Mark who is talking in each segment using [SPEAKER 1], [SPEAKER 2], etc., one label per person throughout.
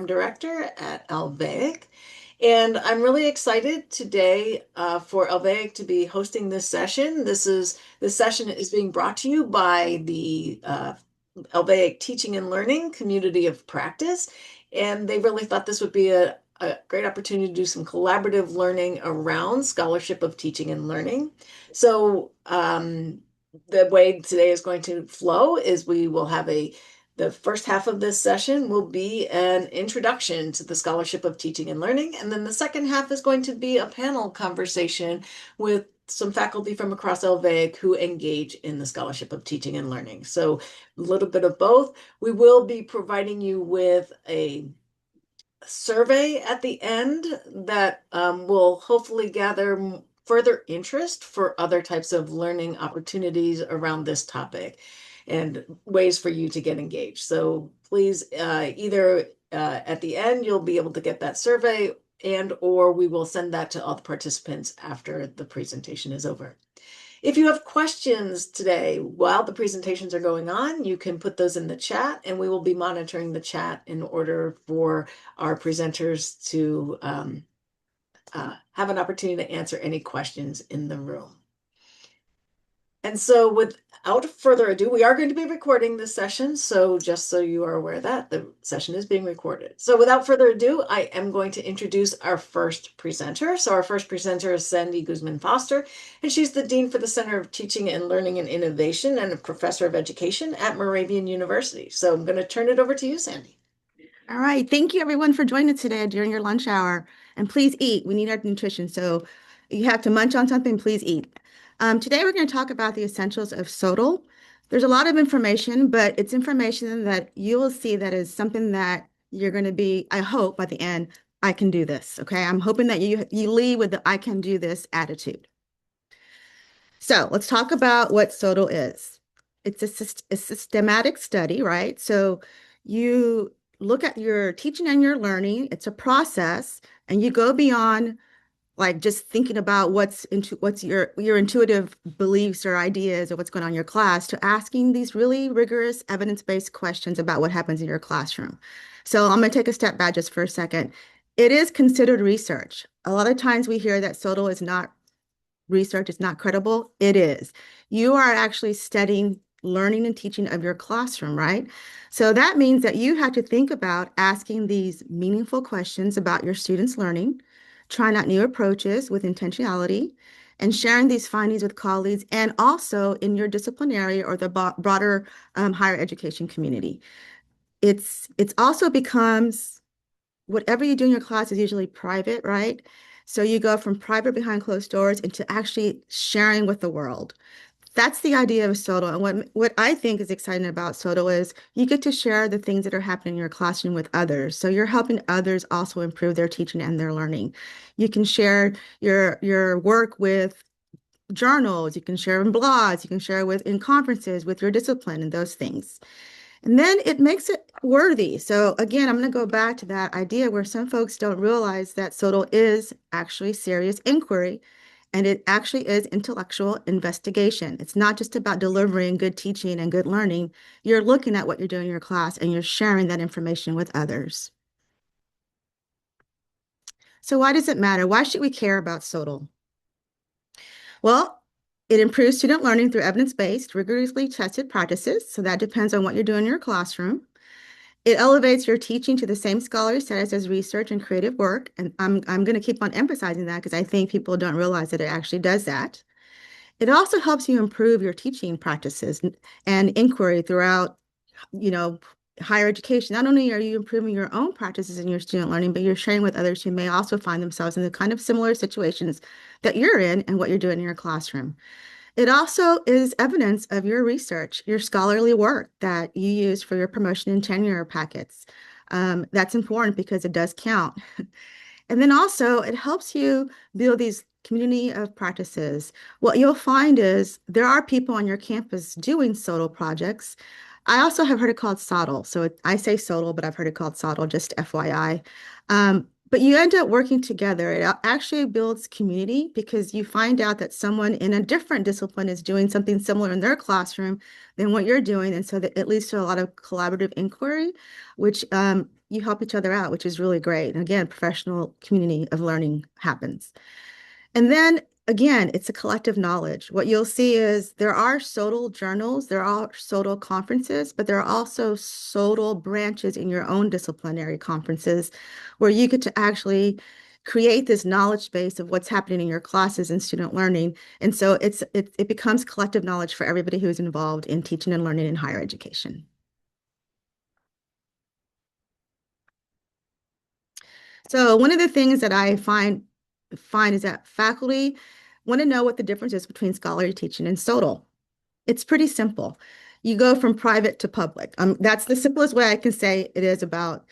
[SPEAKER 1] Director at LVAIC. And I'm really excited today for LVAIC to be hosting this session. This session is being brought to you by the LVAIC Teaching and Learning Community of Practice. And they really thought this would be a great opportunity to do some collaborative learning around scholarship of teaching and learning. So the way today is going to flow is we will have the first half of this session will be an introduction to the scholarship of teaching and learning. And then the second half is going to be a panel conversation with some faculty from across LVAIC who engage in the scholarship of teaching and learning. So a little bit of both. We will be providing you with a survey at the end that will hopefully gather further interest for other types of learning opportunities around this topic and ways for you to get engaged. So please, either at the end, you'll be able to get that survey or we will send that to all the participants after the presentation is over. If you have questions today while the presentations are going on, you can put those in the chat and we will be monitoring the chat in order for our presenters to have an opportunity to answer any questions in the room. And so without further ado, we are going to be recording this session. So just so you are aware that the session is being recorded. So without further ado, I am going to introduce our first presenter. So our first presenter is Sandy Guzman Foster, and she's the Dean for the Center of Teaching and Learning and Innovation and a Professor of Education at Moravian University. So I'm going to turn it over to you, Sandy.
[SPEAKER 2] All right. Thank you, everyone, for joining us today during your lunch hour. And please eat. We need our nutrition. So you have to munch on something, please eat. Today, we're going to talk about the essentials of SoTL. There's a lot of information, but it's information that you will see that is something that you're going to be, I hope, by the end, I can do this. Okay. I'm hoping that you leave with the I can do this attitude. So let's talk about what SoTL is. It's a systematic study, right? So you look at your teaching and your learning. It's a process, and you go beyond like just thinking about what's your intuitive beliefs or ideas or what's going on in your class to asking these really rigorous evidence-based questions about what happens in your classroom. So I'm going to take a step back just for a second. It is considered research. A lot of times we hear that SoTL is not research, it's not credible. It is. You are actually studying learning and teaching of your classroom, right? So that means that you have to think about asking these meaningful questions about your students' learning, trying out new approaches with intentionality, and sharing these findings with colleagues and also in your disciplinary or the broader higher education community. It's also becomes whatever you do in your class is usually private, right? So you go from private behind closed doors into actually sharing with the world. That's the idea of SoTL. And what I think is exciting about SoTL is you get to share the things that are happening in your classroom with others. So you're helping others also improve their teaching and their learning. You can share your work with journals, you can share in blogs, you can share in conferences with your discipline and those things. And then it makes it worthy. So again, I'm going to go back to that idea where some folks don't realize that SoTL is actually serious inquiry. And it actually is intellectual investigation. It's not just about delivering good teaching and good learning. You're looking at what you're doing in your class and you're sharing that information with others. So why does it matter? Why should we care about SoTL? Well, it improves student learning through evidence-based, rigorously tested practices. So that depends on what you're doing in your classroom. It elevates your teaching to the same scholarly status as research and creative work. And I'm going to keep on emphasizing that because I think people don't realize that it actually does that. It also helps you improve your teaching practices and inquiry throughout, higher education. Not only are you improving your own practices in your student learning, but you're sharing with others who may also find themselves in the kind of similar situations that you're in and what you're doing in your classroom. It also is evidence of your research, your scholarly work that you use for your promotion and tenure packets. That's important because it does count. And then also it helps you build these community of practices. What you'll find is there are people on your campus doing SoTL projects. I also have heard it called SoTL. So I say SoTL, but I've heard it called SoTL, just FYI. But you end up working together. It actually builds community because you find out that someone in a different discipline is doing something similar in their classroom than what you're doing. And so that it leads to a lot of collaborative inquiry, which you help each other out, which is really great. And again, professional community of learning happens. And then again, it's a collective knowledge. What you'll see is there are SoTL journals, there are SoTL conferences, but there are also SoTL branches in your own disciplinary conferences where you get to actually create this knowledge base of what's happening in your classes and student learning. And so it becomes collective knowledge for everybody who's involved in teaching and learning in higher education. So one of the things that I find is that faculty want to know what the difference is between scholarly teaching and SoTL. It's pretty simple. You go from private to public. That's the simplest way I can say it is about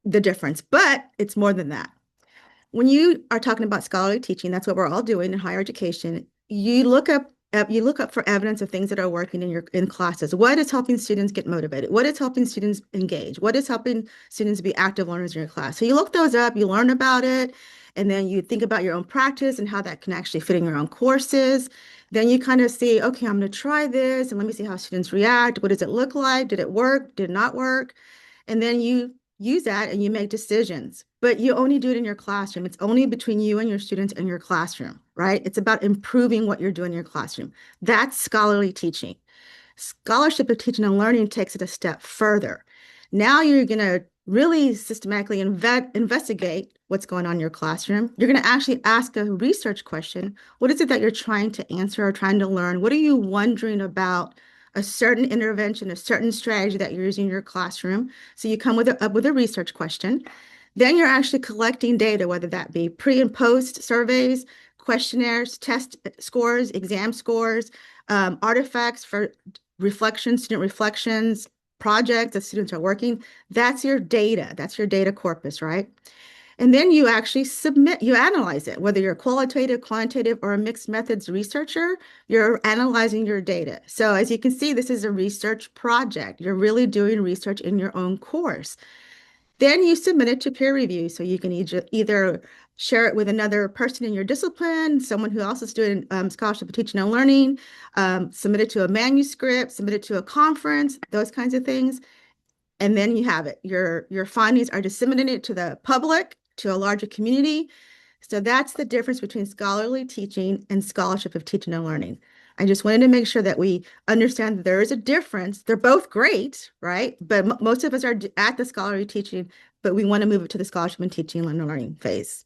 [SPEAKER 2] the difference, but it's more than that. When you are talking about scholarly teaching, that's what we're all doing in higher education. You look up for evidence of things that are working in classes. What is helping students get motivated? What is helping students engage? What is helping students be active learners in your class? So you look those up, you learn about it, and then you think about your own practice and how that can actually fit in your own courses. Then you kind of see, okay, I'm going to try this and let me see how students react. What does it look like? Did it work? Did it not work? And then you use that and you make decisions, but you only do it in your classroom. It's only between you and your students in your classroom, right? It's about improving what you're doing in your classroom. That's scholarly teaching. Scholarship of teaching and learning takes it a step further. Now you're going to really systematically investigate what's going on in your classroom. You're going to actually ask a research question. What is it that you're trying to answer or trying to learn? What are you wondering about a certain intervention, a certain strategy that you're using in your classroom? So you come up with a research question. Then you're actually collecting data, whether that be pre and post surveys, questionnaires, test scores, exam scores, artifacts for reflections, student reflections, projects that students are working. That's your data. That's your data corpus, right? And then you actually submit, you analyze it, whether you're a qualitative, quantitative, or a mixed methods researcher, you're analyzing your data. So as you can see, this is a research project. You're really doing research in your own course. Then you submit it to peer review. So you can either share it with another person in your discipline, someone who also is doing scholarship of teaching and learning, submit it to a manuscript, submit it to a conference, those kinds of things. And then you have it. Your findings are disseminated to the public, to a larger community. So that's the difference between scholarly teaching and scholarship of teaching and learning. I just wanted to make sure that we understand that there is a difference. They're both great, right? But most of us are at the scholarly teaching, but we want to move it to the scholarship and teaching and learning phase.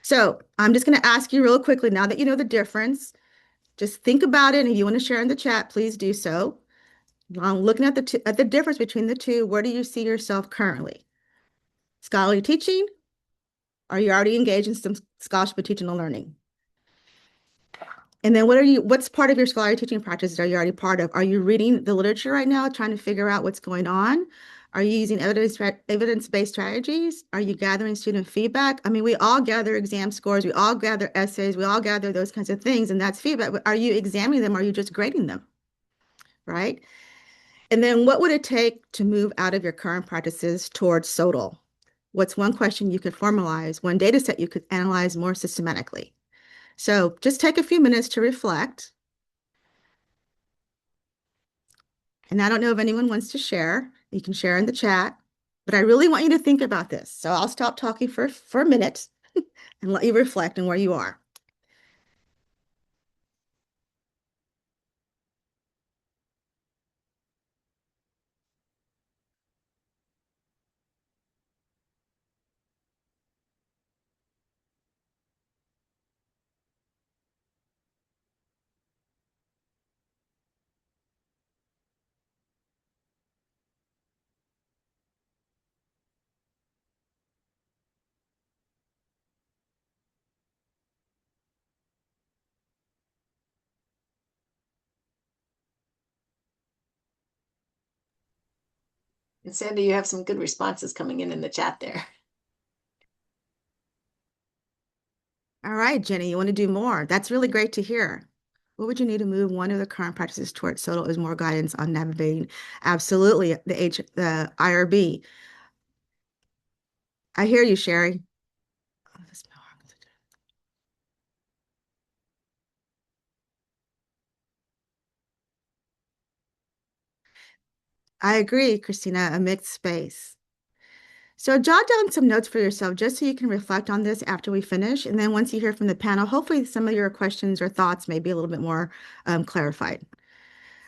[SPEAKER 2] So I'm just going to ask you real quickly, now that you know the difference, just think about it. And if you want to share in the chat, please do so. Looking at the difference between the two, where do you see yourself currently? Scholarly teaching? Are you already engaged in some scholarship of teaching and learning? And then what's part of your scholarly teaching practices are you already part of? Are you reading the literature right now, trying to figure out what's going on? Are you using evidence-based strategies? Are you gathering student feedback? I mean, we all gather exam scores, we all gather essays, we all gather those kinds of things, and that's feedback. But are you examining them? Or are you just grading them? Right? And then what would it take to move out of your current practices towards SoTL? What's one question you could formalize, one data set you could analyze more systematically? So just take a few minutes to reflect. And I don't know if anyone wants to share. You can share in the chat, but I really want you to think about this. So I'll stop talking for a minute and let you reflect on where you are.
[SPEAKER 1] And Sandy, you have some good responses coming in the chat there.
[SPEAKER 2] All right, Jenny, you want to do more? That's really great to hear. What would you need to move one of the current practices towards SoTL is more guidance on navigating? Absolutely, the IRB. I hear you, Sherry. I agree, Christina, a mixed space. So jot down some notes for yourself just so you can reflect on this after we finish. And then once you hear from the panel, hopefully some of your questions or thoughts may be a little bit more clarified.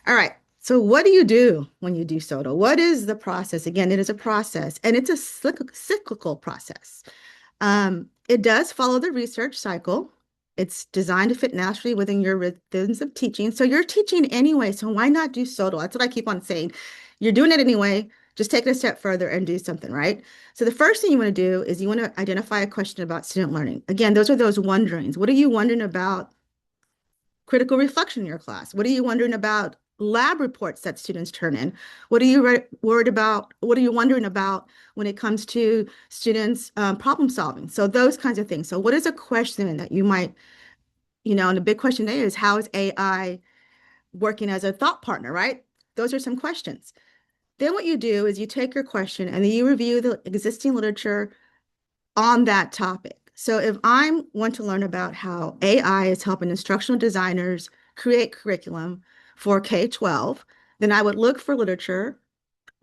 [SPEAKER 2] All right. So what do you do when you do SOTA? What is the process? Again, it is a process and it's a cyclical process. It does follow the research cycle. It's designed to fit naturally within your rhythms of teaching. So you're teaching anyway, so why not do SOTA? That's what I keep on saying. You're doing it anyway. Just take it a step further and do something, right? So the first thing you want to do is you want to identify a question about student learning. Again, those are those wonderings. What are you wondering about critical reflection in your class? What are you wondering about lab reports that students turn in? What are you worried about? What are you wondering about when it comes to students problem solving? So those kinds of things. So what is a question that you might, and the big question there is how is AI working as a thought partner, right? Those are some questions. Then what you do is you take your question and then you review the existing literature on that topic. So if I want to learn about how AI is helping instructional designers create curriculum for K-12, then I would look for literature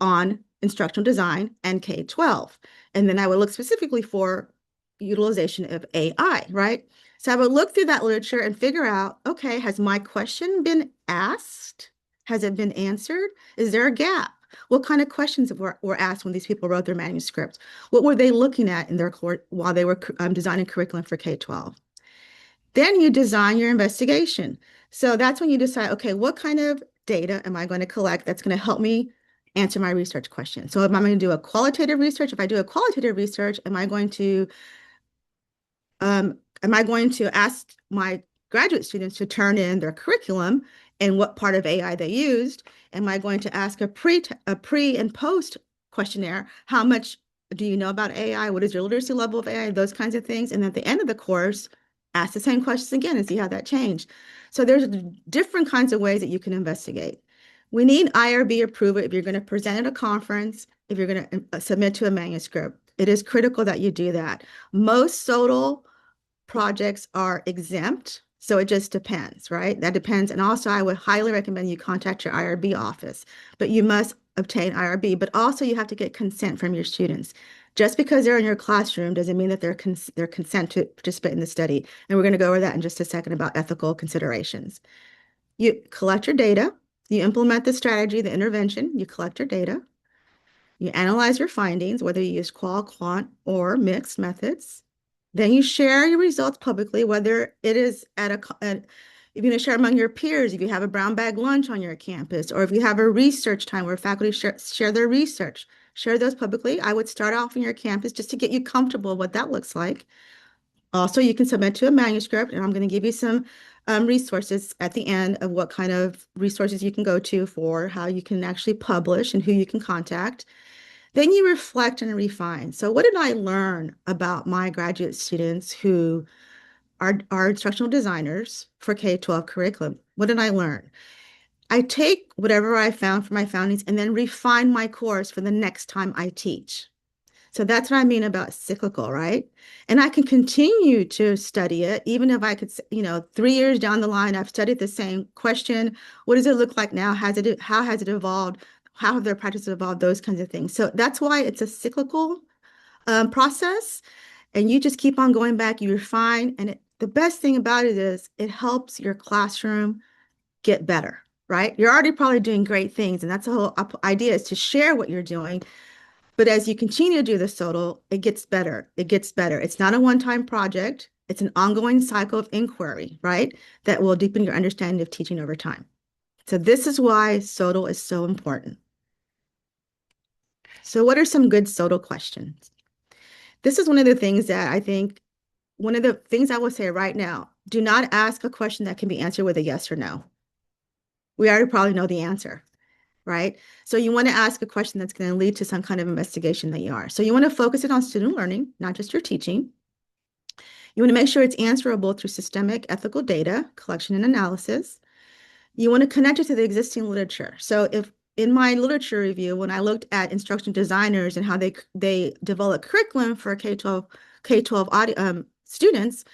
[SPEAKER 2] on instructional design and K-12. And then I would look specifically for utilization of AI, right? So I would look through that literature and figure out, okay, has my question been asked? Has it been answered? Is there a gap? What kind of questions were asked when these people wrote their manuscripts? What were they looking at in their course while they were designing curriculum for K-12? Then you design your investigation. So that's when you decide, okay, what kind of data am I going to collect that's going to help me answer my research question? So if I'm going to do a qualitative research, if I do a qualitative research, am I going to ask my graduate students to turn in their curriculum and what part of AI they used? Am I going to ask a pre and post questionnaire? How much do you know about AI? What is your literacy level of AI? Those kinds of things. And at the end of the course, ask the same questions again and see how that changed. So there's different kinds of ways that you can investigate. We need IRB approval if you're going to present at a conference, if you're going to submit to a manuscript. It is critical that you do that. Most SOTL projects are exempt. So it just depends, right? That depends. And also, I would highly recommend you contact your IRB office, but you must obtain IRB. But also, you have to get consent from your students. Just because they're in your classroom doesn't mean that they're consent to participate in the study. And we're going to go over that in just a second about ethical considerations. You collect your data, you implement the strategy, the intervention, you collect your data, you analyze your findings, whether you use qual, quant, or mixed methods. Then you share your results publicly, whether it is if you're going to share among your peers, if you have a brown bag lunch on your campus, or if you have a research time where faculty share their research, share those publicly. I would start off on your campus just to get you comfortable what that looks like. Also, you can submit to a manuscript, and I'm going to give you some resources at the end of what kind of resources you can go to for how you can actually publish and who you can contact. Then you reflect and refine. So what did I learn about my graduate students who are instructional designers for K-12 curriculum? What did I learn? I take whatever I found from my findings and then refine my course for the next time I teach. So that's what I mean about cyclical, right? And I can continue to study it, even if I could, 3 years down the line, I've studied the same question. What does it look like now? How has it evolved? How have their practices evolved? Those kinds of things. So that's why it's a cyclical process. And you just keep on going back, you refine. And the best thing about it is it helps your classroom get better, right? You're already probably doing great things. And that's the whole idea is to share what you're doing. But as you continue to do the SOTL, it gets better. It gets better. It's not a one-time project. It's an ongoing cycle of inquiry, right? That will deepen your understanding of teaching over time. So this is why SOTL is so important. So what are some good SOTL questions? This is one of the things that I think, one of the things I will say right now, do not ask a question that can be answered with a yes or no. We already probably know the answer, right? So you want to ask a question that's going to lead to some kind of investigation that you are. So you want to focus it on student learning, not just your teaching. You want to make sure it's answerable through systemic ethical data collection and analysis. You want to connect it to the existing literature. So if in my literature review, when I looked at instructional designers and how they develop curriculum for K-12 students,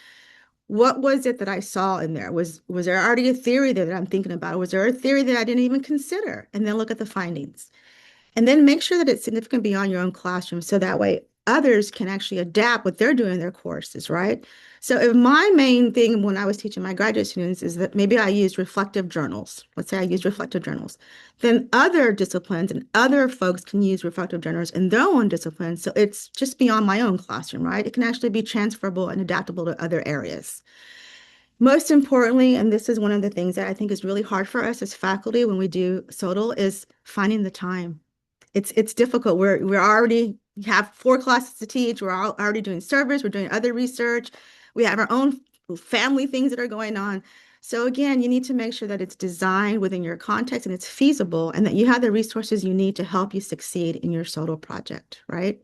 [SPEAKER 2] what was it that I saw in there? Was there already a theory there that I'm thinking about? Was there a theory that I didn't even consider? And then look at the findings. And then make sure that it's significant beyond your own classroom so that way others can actually adapt what they're doing in their courses, right? So if my main thing when I was teaching my graduate students is that maybe I use reflective journals. Let's say I use reflective journals. Then other disciplines and other folks can use reflective journals in their own disciplines. So it's just beyond my own classroom, right? It can actually be transferable and adaptable to other areas. Most importantly, and this is one of the things that I think is really hard for us as faculty when we do SoTL, is finding the time. It's difficult. We're already have 4 classes to teach. We're already doing surveys. We're doing other research. We have our own family things that are going on. So again, you need to make sure that it's designed within your context and it's feasible, and that you have the resources you need to help you succeed in your SoTL project, right?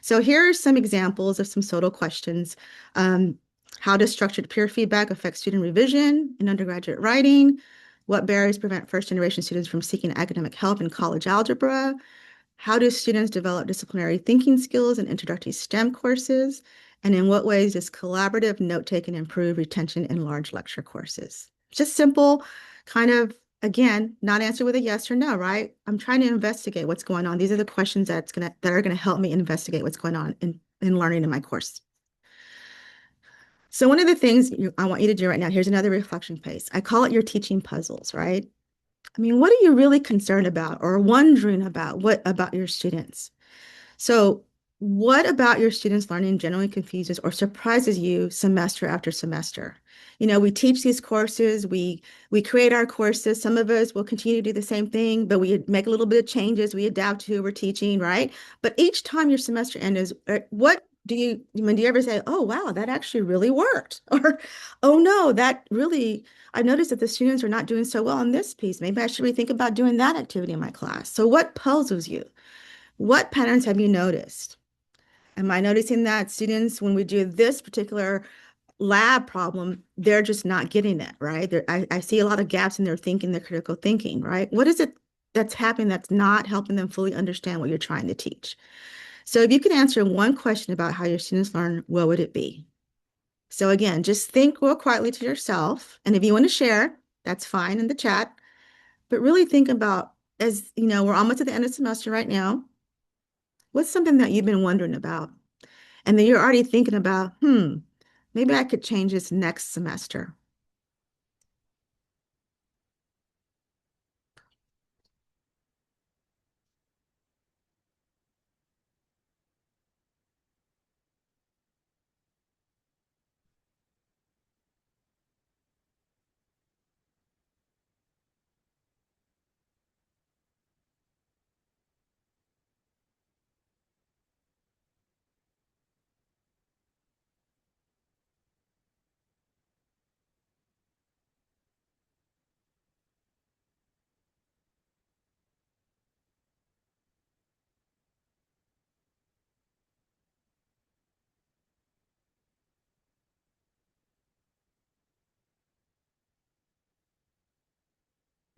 [SPEAKER 2] So here are some examples of some SoTL questions. Um, how does structured peer feedback affect student revision in undergraduate writing? What barriers prevent first-generation students from seeking academic help in college algebra? How do students develop disciplinary thinking skills in introductory STEM courses? And in what ways does collaborative note-taking improve retention in large lecture courses? Just simple, kind of, again, not answer with a yes or no, right? I'm trying to investigate what's going on. These are the questions that are gonna help me investigate what's going on in learning in my course. So one of the things I want you to do right now, here's another reflection phase. I call it your teaching puzzles, right? I mean, what are you really concerned about or wondering about? What about your students? So, what about your students' learning generally confuses or surprises you semester after semester? We teach these courses, we create our courses. Some of us will continue to do the same thing, but we make a little bit of changes. We adapt to who we're teaching, right? But each time your semester ends, what do you ever say, oh, wow, that actually really worked? Or, oh, no, that really, I noticed that the students are not doing so well on this piece. Maybe I should rethink about doing that activity in my class. So, what puzzles you? What patterns have you noticed? Am I noticing that students, when we do this particular lab problem, they're just not getting it, right? I see a lot of gaps in their thinking, their critical thinking, right? What is it that's happening that's not helping them fully understand what you're trying to teach? So if you could answer one question about how your students learn, what would it be? So again, just think real quietly to yourself. And if you want to share, that's fine in the chat. But really think about, as you know, we're almost at the end of the semester right now. What's something that you've been wondering about? And then you're already thinking about, maybe I could change this next semester.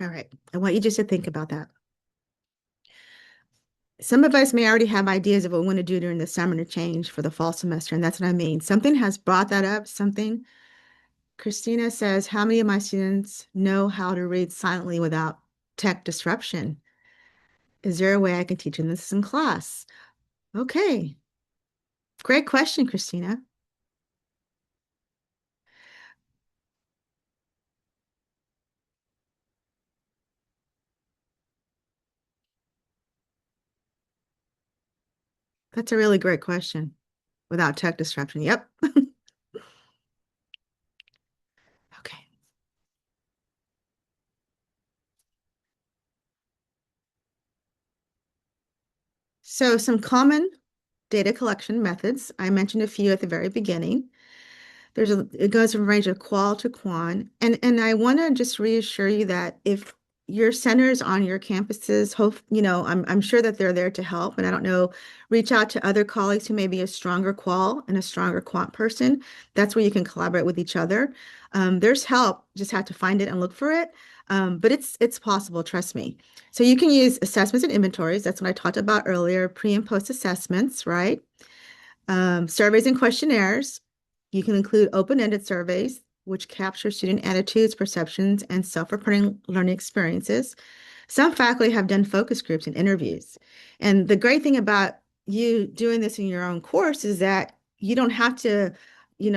[SPEAKER 2] All right. I want you just to think about that. Some of us may already have ideas of what we want to do during the summer to change for the fall semester, and that's what I mean. Something has brought that up, something. Christina says, how many of my students know how to read silently without tech disruption? Is there a way I can teach them this in class? Okay. Great question, Christina. That's a really great question. Without tech disruption. Yep. Okay. So some common data collection methods. I mentioned a few at the very beginning. It goes from a range of qual to quan. And I want to just reassure you that if your centers on your campuses, I'm sure that they're there to help. And I don't know, reach out to other colleagues who may be a stronger qual and a stronger quant person. That's where you can collaborate with each other. There's help, just have to find it and look for it. But it's possible, trust me. So you can use assessments and inventories. That's what I talked about earlier, pre and post assessments, right? Surveys and questionnaires. You can include open-ended surveys, which capture student attitudes, perceptions, and self-reporting learning experiences. Some faculty have done focus groups and interviews. And the great thing about you doing this in your own course is that you don't have to,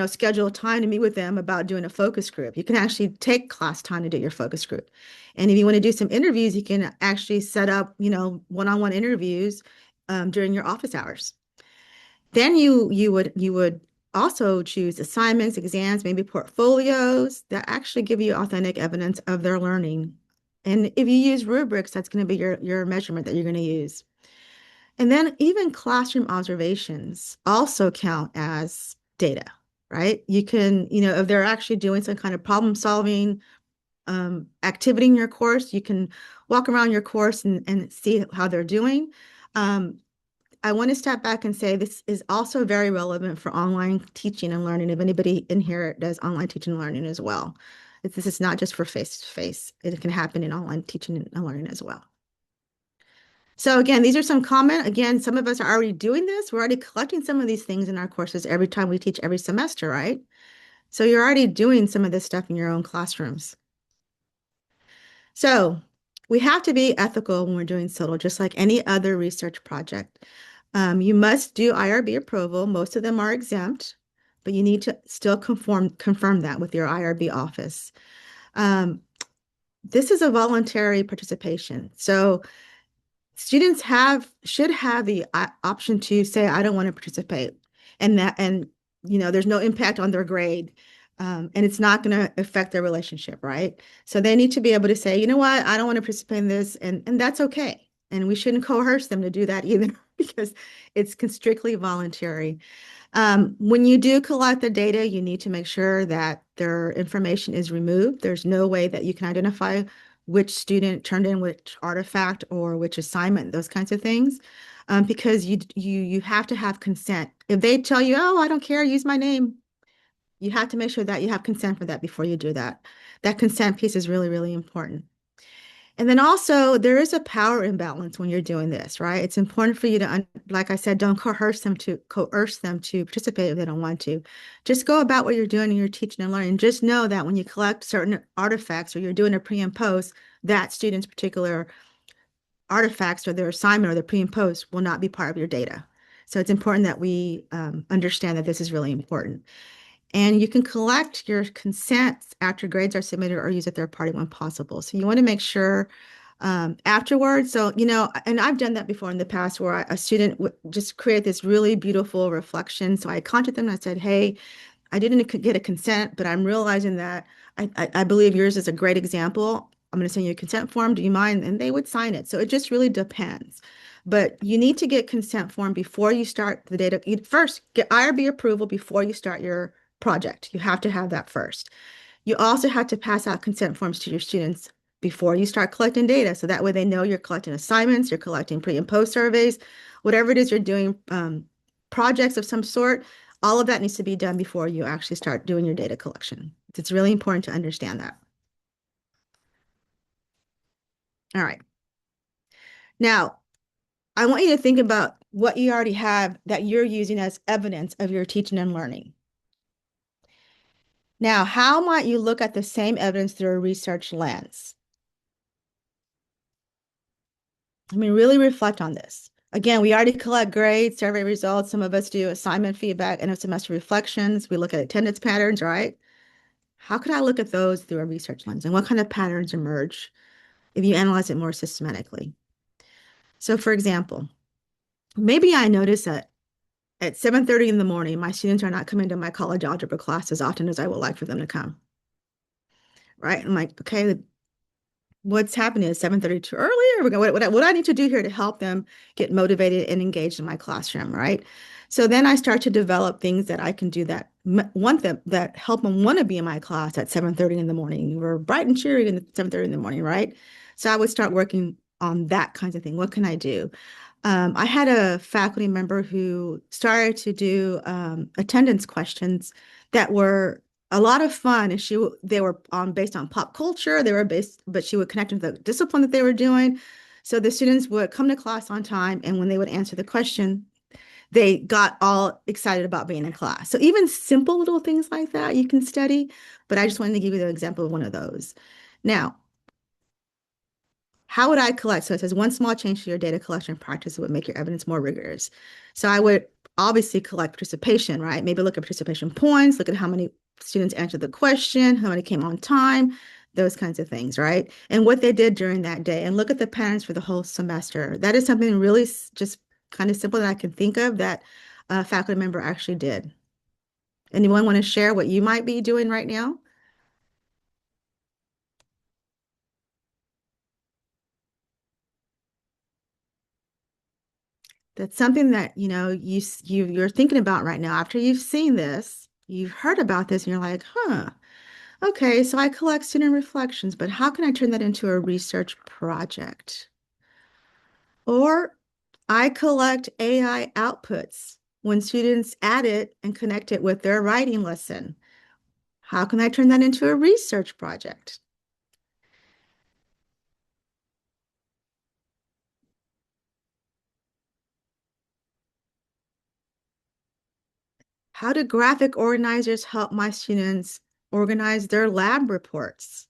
[SPEAKER 2] schedule time to meet with them about doing a focus group. You can actually take class time to do your focus group. And if you want to do some interviews, you can actually set up, one-on-one interviews during your office hours. Then you would also choose assignments, exams, maybe portfolios that actually give you authentic evidence of their learning. And if you use rubrics, that's going to be your measurement that you're going to use. And then even classroom observations also count as data, right? You can, if they're actually doing some kind of problem solving activity in your course, you can walk around your course and see how they're doing. Um, I want to step back and say this is also very relevant for online teaching and learning. If anybody in here does online teaching and learning as well, this is not just for face-to-face. It can happen in online teaching and learning as well. So again, these are some comment. Again, some of us are already doing this. We're already collecting some of these things in our courses every time we teach every semester, right? So you're already doing some of this stuff in your own classrooms. So we have to be ethical when we're doing SoTL, just like any other research project. You must do IRB approval. Most of them are exempt, but you need to still confirm that with your IRB office. Um, this is a voluntary participation. So students should have the option to say, I don't want to participate. And there's no impact on their grade. And it's not going to affect their relationship, right? So they need to be able to say, you know what, I don't want to participate in this, and that's okay. And we shouldn't coerce them to do that either because it's strictly voluntary. When you do collect the data, you need to make sure that their information is removed. There's no way that you can identify which student turned in which artifact or which assignment, those kinds of things, because you have to have consent. If they tell you, oh, I don't care, use my name, you have to make sure that you have consent for that before you do that. That consent piece is really, really important. And then also, there is a power imbalance when you're doing this, right? It's important for you to, like I said, don't coerce them to participate if they don't want to. Just go about what you're doing in your teaching and learning. Just know that when you collect certain artifacts or you're doing a pre and post, that student's particular artifacts or their assignment or their pre and post will not be part of your data. So it's important that we understand that this is really important. And you can collect your consents after grades are submitted or use a third party when possible. So you want to make sure afterwards. So, and I've done that before in the past where a student would just create this really beautiful reflection. So I contacted them and I said, hey, I didn't get a consent, but I'm realizing that I believe yours is a great example. I'm going to send you a consent form. Do you mind? And they would sign it. So it just really depends. But you need to get consent form before you start the data. You first get IRB approval before you start your project. You have to have that first. You also have to pass out consent forms to your students before you start collecting data. So that way they know you're collecting assignments, you're collecting pre and post surveys, whatever it is you're doing, projects of some sort, all of that needs to be done before you actually start doing your data collection. It's really important to understand that. All right. Now, I want you to think about what you already have that you're using as evidence of your teaching and learning. Now, how might you look at the same evidence through a research lens? I mean, really reflect on this. Again, we already collect grades, survey results. Some of us do assignment feedback, end of semester reflections. We look at attendance patterns, right? How could I look at those through a research lens and what kind of patterns emerge if you analyze it more systematically? So for example, maybe I notice that at 7:30 in the morning, my students are not coming to my college algebra class as often as I would like for them to come, right? I'm like, okay, what's happening? Is 7:30 too early? Or what I need to do here to help them get motivated and engaged in my classroom, right? So then I start to develop things that I can do that want them that help them want to be in my class at 7:30 in the morning. We're bright and cheery at 7:30 in the morning, right? So I would start working on that kinds of thing. What can I do? I had a faculty member who started to do attendance questions that were a lot of fun, and they were based on pop culture. They were based, but she would connect with the discipline that they were doing. So the students would come to class on time, and when they would answer the question, they got all excited about being in class. So even simple little things like that you can study, but I just wanted to give you the example of one of those. Now, how would I collect? So it says one small change to your data collection practice would make your evidence more rigorous. So I would obviously collect participation, right? Maybe look at participation points, look at how many students answered the question, how many came on time, those kinds of things, right? And what they did during that day, and look at the patterns for the whole semester. That is something really just kind of simple that I can think of that a faculty member actually did. Anyone want to share what you might be doing right now? That's something that, you're thinking about right now. After you've seen this, you've heard about this, and you're like, huh, okay, so I collect student reflections, but how can I turn that into a research project? Or I collect AI outputs when students add it and connect it with their writing lesson. How can I turn that into a research project? How do graphic organizers help my students organize their lab reports?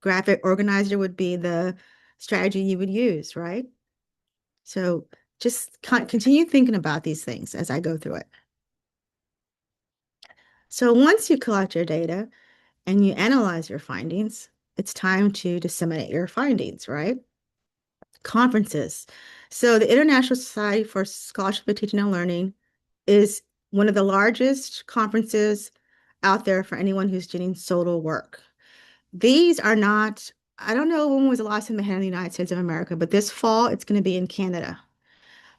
[SPEAKER 2] Graphic organizer would be the strategy you would use, right? So just continue thinking about these things as I go through it. So once you collect your data and you analyze your findings, it's time to disseminate your findings, right? Conferences. So the International Society for Scholarship of Teaching and Learning is one of the largest conferences out there for anyone who's doing solo work. These are not, I don't know when was the last time they had in the United States of America, but this fall it's going to be in Canada.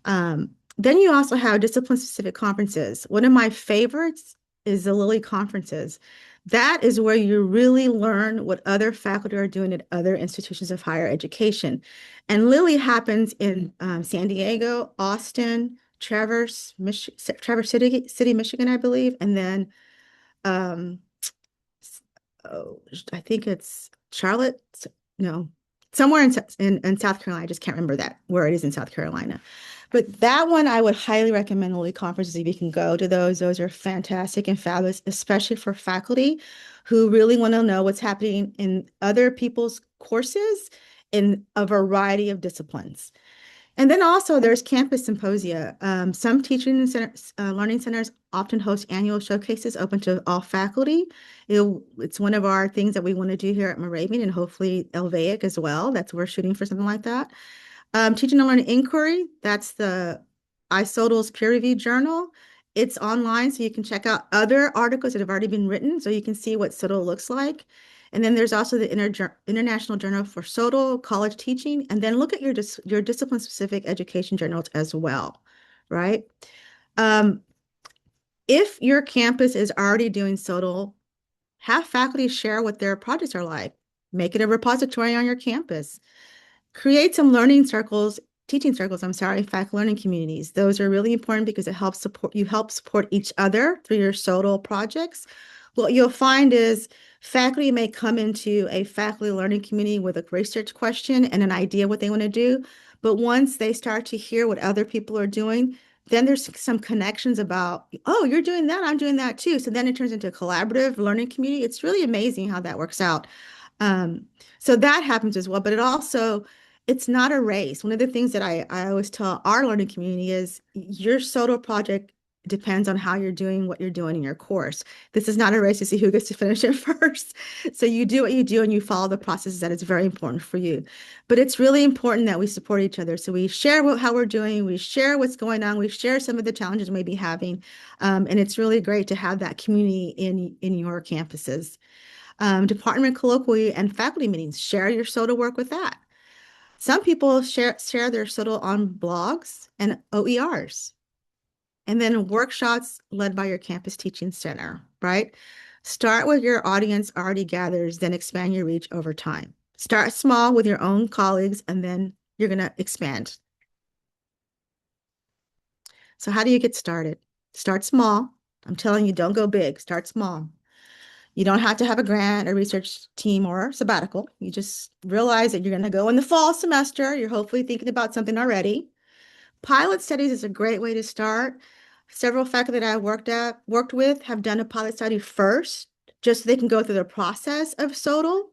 [SPEAKER 2] Then you also have discipline-specific conferences. One of my favorites is the Lilly conferences. That is where you really learn what other faculty are doing at other institutions of higher education. And Lilly happens in San Diego, Austin, Traverse City, Michigan, I believe, and then um, oh, I think it's Charlotte. No, somewhere in South Carolina. I just can't remember that where it is in South Carolina. But that one I would highly recommend Lilly conferences if you can go to those. Those are fantastic and fabulous, especially for faculty who really want to know what's happening in other people's courses in a variety of disciplines. And then also there's campus symposia. Some teaching centers, learning centers often host annual showcases open to all faculty. It's one of our things that we want to do here at Moravian and hopefully LVAIC as well. That's we're shooting for something like that. Teaching and Learning Inquiry, that's the iSoTL's peer-reviewed journal. It's online, so you can check out other articles that have already been written, so you can see what SoTL looks like. And then there's also the International Journal for SoTL, College Teaching, and then look at your discipline-specific education journals as well, right? Um, if your campus is already doing SoTL, have faculty share what their projects are like. Make it a repository on your campus. Create some teaching circles, I'm sorry, fact learning communities. Those are really important because you help support each other through your SoTL projects. What you'll find is faculty may come into a faculty learning community with a research question and an idea what they want to do. But once they start to hear what other people are doing, then there's some connections about, oh, you're doing that, I'm doing that too. So then it turns into a collaborative learning community. It's really amazing how that works out. Um, so that happens as well, but it's not a race. One of the things that I always tell our learning community is your SoTL project depends on how you're doing what you're doing in your course. This is not a race to see who gets to finish it first. So you do what you do and you follow the processes that is very important for you. But it's really important that we support each other. So we share how we're doing, we share what's going on, we share some of the challenges we may be having. And it's really great to have that community in your campuses. Department colloquy and faculty meetings, share your SoTL work with that. Some people share their SoTL on blogs and OERs, and then workshops led by your campus teaching center, right? Start with your audience already gathers, then expand your reach over time. Start small with your own colleagues, and then you're going to expand. So how do you get started? Start small. I'm telling you, don't go big. Start small. You don't have to have a grant, a research team, or sabbatical. You just realize that you're going to go in the fall semester. You're hopefully thinking about something already. Pilot studies is a great way to start. Several faculty that I've worked with have done a pilot study first, just so they can go through the process of SoTL.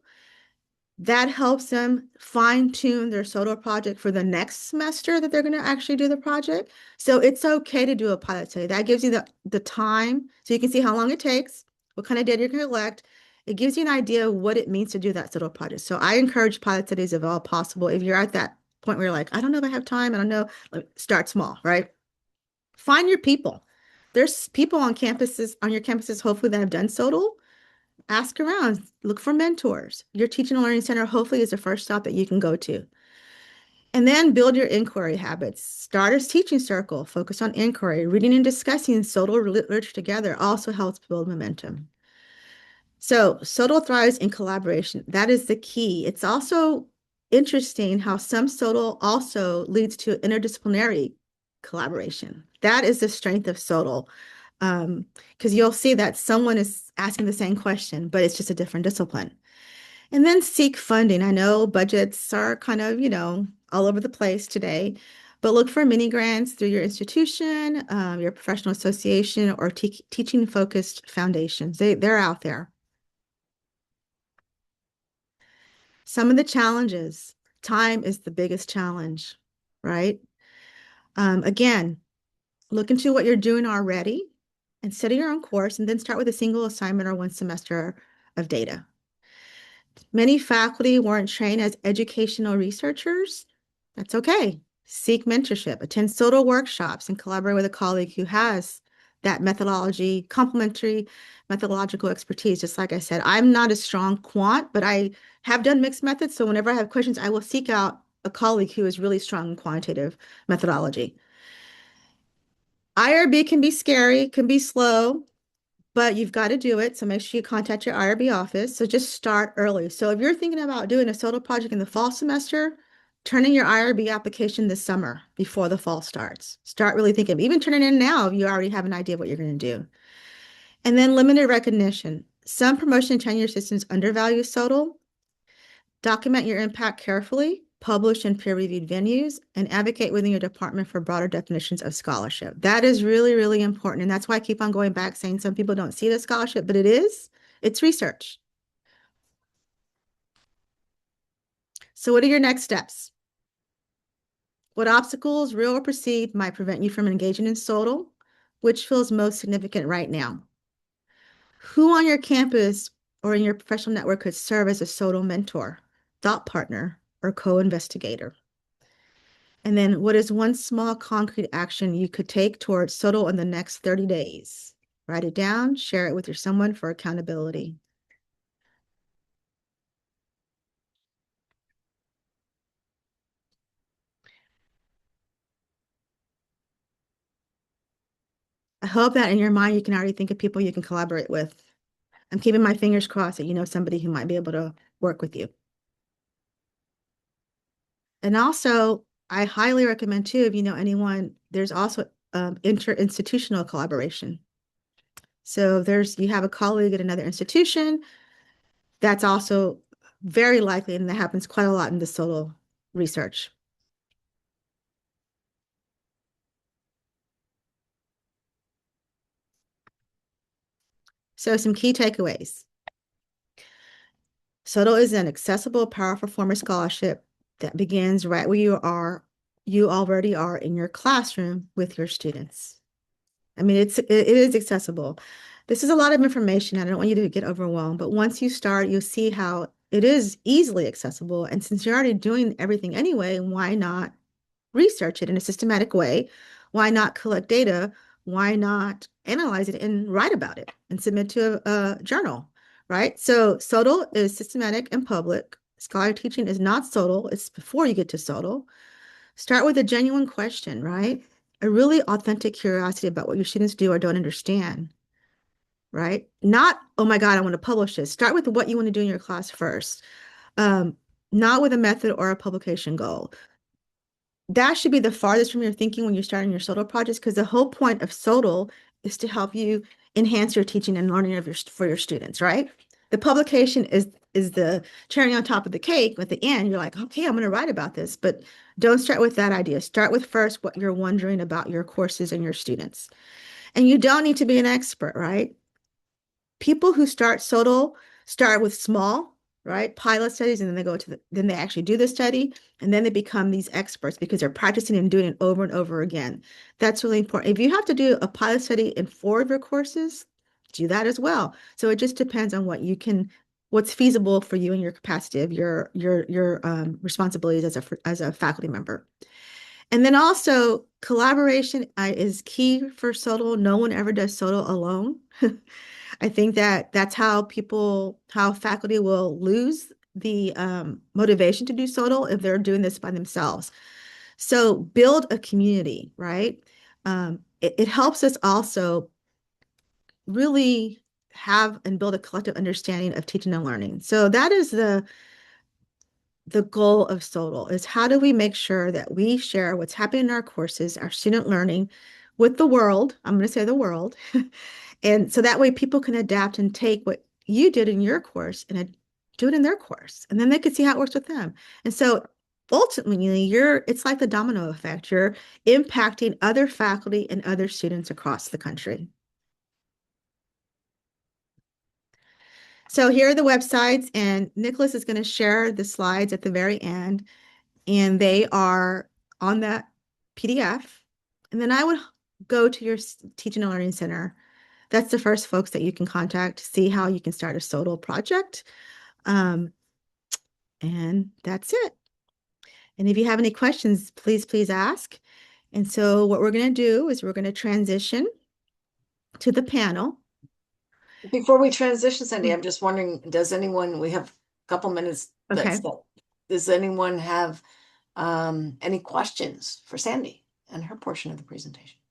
[SPEAKER 2] That helps them fine tune their SoTL project for the next semester that they're going to actually do the project. So it's okay to do a pilot study. That gives you the time so you can see how long it takes, what kind of data you can collect. It gives you an idea of what it means to do that SoTL project. So I encourage pilot studies if all possible. If you're at that point where you're like, I don't know if I have time, I don't know, like, start small, right? Find your people. There's people on campuses, on your campuses, hopefully that have done SoTL. Ask around, look for mentors. Your teaching and learning center hopefully is the first stop that you can go to. And then build your inquiry habits. Start a teaching circle, focus on inquiry. Reading and discussing SoTL literature together also helps build momentum. So SoTL thrives in collaboration. That is the key. It's also interesting how some SoTL also leads to interdisciplinary collaboration. That is the strength of SoTL. Because you'll see that someone is asking the same question, but it's just a different discipline. And then seek funding. I know budgets are kind of, all over the place today, but look for mini grants through your institution, your professional association, or teaching focused foundations. They're out there. Some of the challenges, time is the biggest challenge, right? Again, look into what you're doing already and study your own course, and then start with a single assignment or one semester of data. Many faculty weren't trained as educational researchers. That's okay. Seek mentorship, attend SoTL workshops, and collaborate with a colleague who has that methodology, complementary methodological expertise. Just like I said, I'm not a strong quant, but I have done mixed methods. So whenever I have questions, I will seek out a colleague who is really strong in quantitative methodology. IRB can be scary, can be slow, but you've got to do it. So make sure you contact your IRB office. So just start early. So if you're thinking about doing a SoTL project in the fall semester, turn in your IRB application this summer before the fall starts. Start really thinking, even turn it in now if you already have an idea of what you're going to do. And then limited recognition. Some promotion and tenure systems undervalue SoTL. Document your impact carefully, publish in peer-reviewed venues, and advocate within your department for broader definitions of scholarship. That is really, really important. And that's why I keep on going back saying some people don't see it as scholarship, but it is. It's research. So what are your next steps? What obstacles, real or perceived, might prevent you from engaging in SoTL? Which feels most significant right now? Who on your campus or in your professional network could serve as a SoTL mentor, thought partner, or co-investigator? And then what is one small concrete action you could take towards SoTL in the next 30 days? Write it down, share it with your someone for accountability. I hope that in your mind you can already think of people you can collaborate with. I'm keeping my fingers crossed that you know somebody who might be able to work with you. And also, I highly recommend too, if you know anyone, there's also interinstitutional collaboration. So you have a colleague at another institution, that's also very likely, and that happens quite a lot in the SoTL research. So some key takeaways. SoTL is an accessible, powerful form of scholarship that begins right where you already are in your classroom with your students. I mean, it is accessible. This is a lot of information. I don't want you to get overwhelmed, but once you start, you'll see how it is easily accessible. And since you're already doing everything anyway, why not research it in a systematic way? Why not collect data? Why not analyze it and write about it and submit to a journal, right? So SoTL is systematic and public. Scholar teaching is not SoTL. It's before you get to SoTL. Start with a genuine question, right? A really authentic curiosity about what your students do or don't understand, right? Not, oh my God, I want to publish this. Start with what you want to do in your class first, um, not with a method or a publication goal. That should be the farthest from your thinking when you're starting your SoTL projects, because the whole point of SoTL is to help you enhance your teaching and learning for your students, right? The publication is the cherry on top of the cake. At the end, you're like, okay, I'm going to write about this, but don't start with that idea. Start with first what you're wondering about your courses and your students. And you don't need to be an expert, right? People who start SoTL start with small. right? Pilot studies, and then then they actually do the study, and then they become these experts because they're practicing and doing it over and over again. That's really important. If you have to do a pilot study in 4 of your courses, do that as well. So it just depends on what's feasible for you and your capacity of your responsibilities as a faculty member. And then also collaboration is key for SoTL. No one ever does SoTL alone. I think that that's how faculty will lose the motivation to do SoTL if they're doing this by themselves. So build a community, right? It helps us also really have and build a collective understanding of teaching and learning. So that is the goal of SoTL is how do we make sure that we share what's happening in our courses, our student learning with the world. I'm going to say the world. And so that way people can adapt and take what you did in your course and do it in their course. And then they could see how it works with them. And so ultimately it's like the domino effect. You're impacting other faculty and other students across the country. So here are the websites, and Nicholas is going to share the slides at the very end, and they are on that PDF. And then I would go to your Teaching and Learning Center. That's the first folks that you can contact, see how you can start a SoTL project. Um, and that's it. And if you have any questions, please ask. And so what we're going to do is we're going to transition to the panel.
[SPEAKER 1] Before we transition, Sandy,
[SPEAKER 2] Mm.
[SPEAKER 1] I'm just wondering, we have a couple minutes
[SPEAKER 2] Okay.
[SPEAKER 1] does anyone have any questions for Sandy and her portion of the presentation?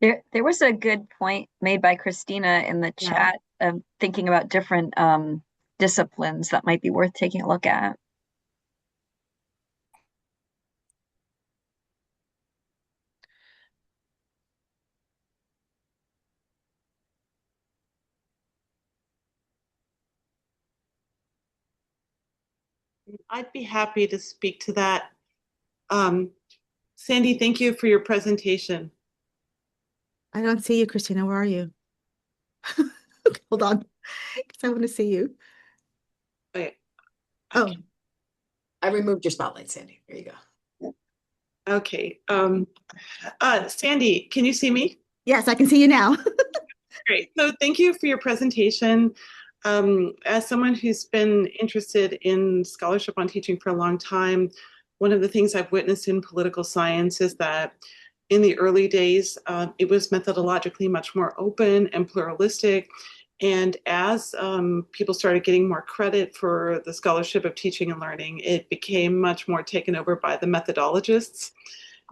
[SPEAKER 3] There was a good point made by Christina in the
[SPEAKER 2] Yeah.
[SPEAKER 3] chat of thinking about different disciplines that might be worth taking a look at.
[SPEAKER 4] I'd be happy to speak to that. Um, Sandy, thank you for your presentation.
[SPEAKER 2] I don't see you, Christina. Where are you? Okay, hold on, because I want to see you.
[SPEAKER 4] Wait,
[SPEAKER 2] Oh,
[SPEAKER 1] I removed your spotlight, Sandy. There you go.
[SPEAKER 4] okay. Sandy, can you see me?
[SPEAKER 2] yes, I can see you now.
[SPEAKER 4] Great. So thank you for your presentation. As someone who's been interested in scholarship on teaching for a long time, one of the things I've witnessed in political science is that in the early days, it was methodologically much more open and pluralistic. And as people started getting more credit for the scholarship of teaching and learning, it became much more taken over by the methodologists.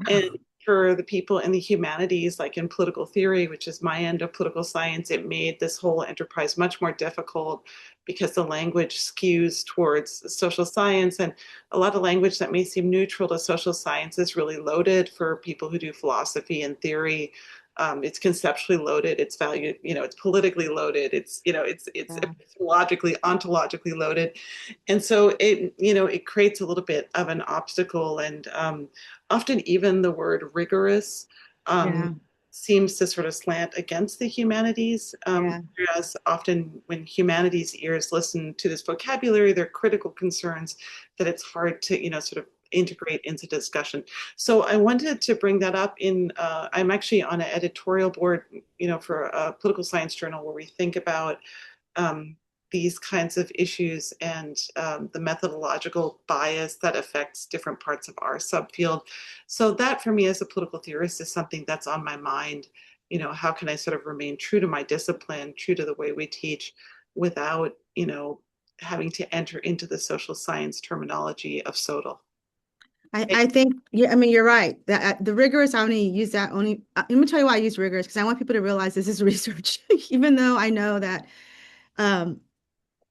[SPEAKER 4] And for the people in the humanities, like in political theory, which is my end of political science, it made this whole enterprise much more difficult because the language skews towards social science, and a lot of language that may seem neutral to social science is really loaded for people who do philosophy and theory. It's conceptually loaded, it's valued, it's politically loaded, it's
[SPEAKER 2] Yeah,
[SPEAKER 4] epistemologically, ontologically loaded. And so it creates a little bit of an obstacle, and often even the word rigorous
[SPEAKER 2] yeah,
[SPEAKER 4] seems to sort of slant against the humanities,
[SPEAKER 2] yeah.
[SPEAKER 4] whereas often when humanities ears listen to this vocabulary, they're critical concerns that it's hard to, sort of integrate into discussion. So I wanted to bring that up I'm actually on an editorial board, for a political science journal where we think about um, these kinds of issues and the methodological bias that affects different parts of our subfield. So that for me as a political theorist is something that's on my mind. How can I sort of remain true to my discipline, true to the way we teach without, having to enter into the social science terminology of SoTL.
[SPEAKER 2] I think, yeah, I mean, you're right. The rigorous, I only use that only, let me tell you why I use rigorous, because I want people to realize this is research, even though I know that um,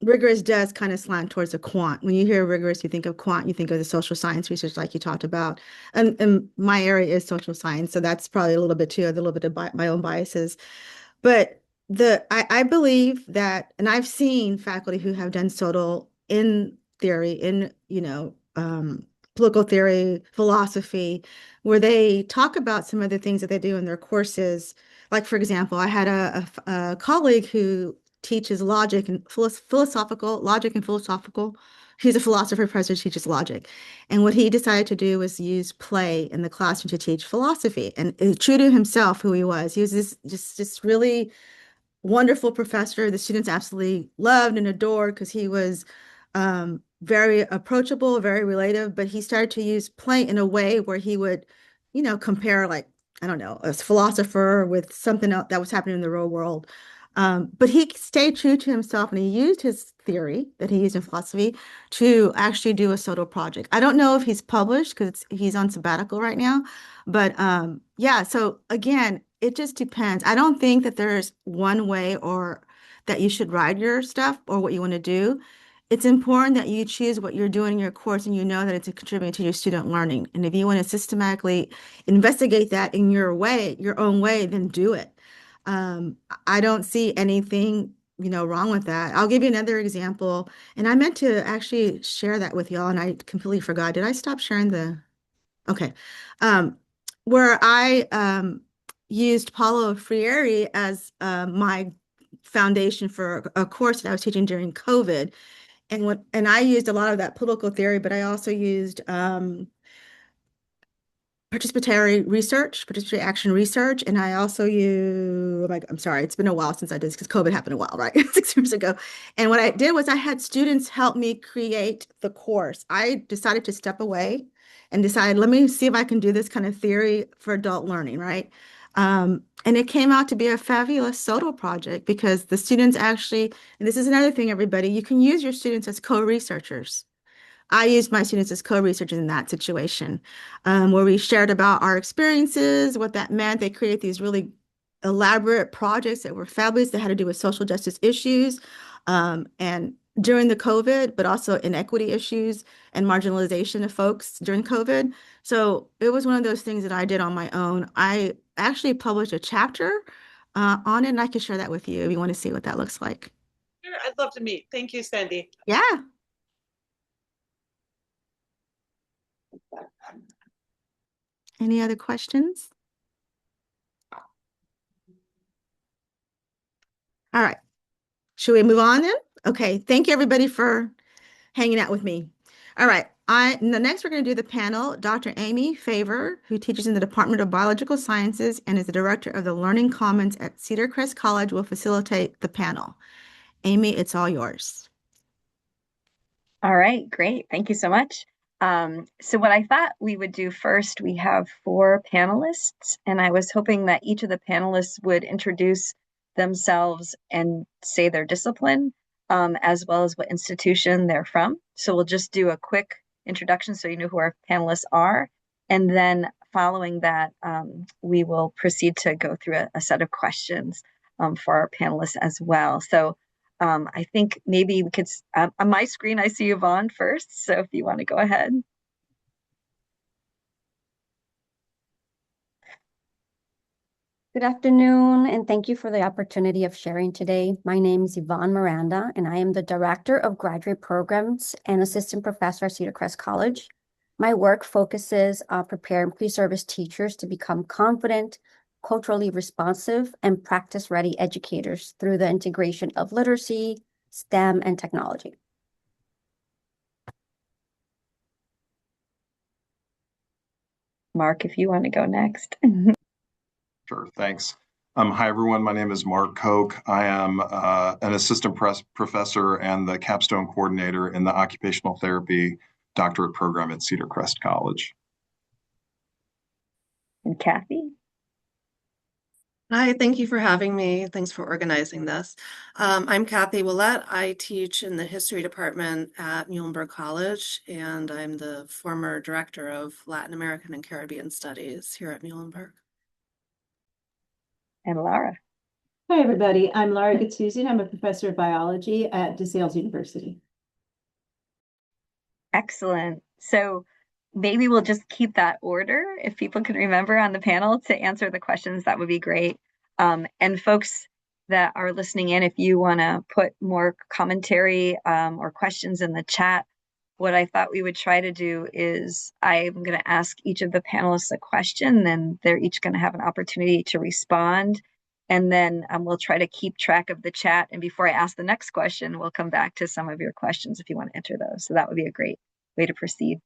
[SPEAKER 2] rigorous does kind of slant towards the quant. When you hear rigorous, you think of quant, you think of the social science research like you talked about. And my area is social science, so that's probably a little bit too, a little bit of my own biases. But I believe that, and I've seen faculty who have done SoTL in theory, in, political theory, philosophy, where they talk about some of the things that they do in their courses. Like, for example, I had a colleague who teaches logic and philosophical logic and philosophical. He's a philosopher professor, teaches logic. And what he decided to do was use play in the classroom to teach philosophy. And true to himself, who he was this just really wonderful professor. The students absolutely loved and adored because he was very approachable, very relative, but he started to use play in a way where he would, compare like, I don't know, a philosopher with something else that was happening in the real world. But he stayed true to himself and he used his theory that he used in philosophy to actually do a SoTL project. I don't know if he's published because he's on sabbatical right now, but yeah, so again, it just depends. I don't think that there's one way or that you should write your stuff or what you want to do. It's important that you choose what you're doing in your course and you know that it's contributing to your student learning. And if you want to systematically investigate that in your way, your own way, then do it. I don't see anything, wrong with that. I'll give you another example. And I meant to actually share that with y'all and I completely forgot. Did I stop sharing the? Okay. Um, where I used Paulo Freire as my foundation for a course that I was teaching during COVID. And I used a lot of that political theory, but I also used participatory action research, and I also use, like, I'm sorry, it's been a while since I did this because COVID happened a while, right? 6 years ago. And what I did was I had students help me create the course. I decided to step away and decide, let me see if I can do this kind of theory for adult learning, right? And it came out to be a fabulous SoTL project because the students actually, and this is another thing, everybody, you can use your students as co-researchers. I used my students as co-researchers in that situation, where we shared about our experiences, what that meant. They created these really elaborate projects that were fabulous that had to do with social justice issues, and during the COVID, but also inequity issues and marginalization of folks during COVID. So it was one of those things that I did on my own. I actually published a chapter on it, and I can share that with you if you want to see what that looks like.
[SPEAKER 4] Sure, I'd love to meet. Thank you, Sandy.
[SPEAKER 2] Yeah. Any other questions? All right. Should we move on then? Okay. Thank you, everybody, for hanging out with me. All right. Next, we're going to do the panel. Dr. Amy Favor, who teaches in the Department of Biological Sciences and is the director of the Learning Commons at Cedar Crest College, will facilitate the panel. Amy, it's all yours.
[SPEAKER 3] All right, great. Thank you so much. So what I thought we would do first, we have 4 panelists, and I was hoping that each of the panelists would introduce themselves and say their discipline, as well as what institution they're from. So we'll just do a quick introduction so you know who our panelists are. And then following that, we will proceed to go through a set of questions for our panelists as well. So I think maybe we could, on my screen, I see Yvonne first. So if you want to go ahead.
[SPEAKER 5] Good afternoon, and thank you for the opportunity of sharing today. My name is Yvonne Miranda, and I am the Director of Graduate Programs and Assistant Professor at Cedar Crest College. My work focuses on preparing pre-service teachers to become confident, culturally responsive, and practice-ready educators through the integration of literacy, STEM, and technology.
[SPEAKER 3] Mark, if you want to go next.
[SPEAKER 6] Sure, thanks. Hi, everyone. My name is Mark Koch. I am an assistant professor and the capstone coordinator in the occupational therapy doctorate program at Cedar Crest College.
[SPEAKER 3] And Kathy?
[SPEAKER 7] Hi, thank you for having me. Thanks for organizing this. I'm Kathy Willett. I teach in the history department at Muhlenberg College, and I'm the former director of Latin American and Caribbean Studies here at Muhlenberg.
[SPEAKER 3] And Laura?
[SPEAKER 8] Hi, everybody. I'm Laura Gattusian. I'm a professor of biology at DeSales University.
[SPEAKER 3] Excellent. So maybe we'll just keep that order. If people can remember on the panel to answer the questions, that would be great. And folks that are listening in, if you want to put more commentary or questions in the chat, what I thought we would try to do is I'm going to ask each of the panelists a question, then they're each going to have an opportunity to respond. And then we'll try to keep track of the chat. And before I ask the next question, we'll come back to some of your questions if you want to enter those. So that would be a great way to proceed.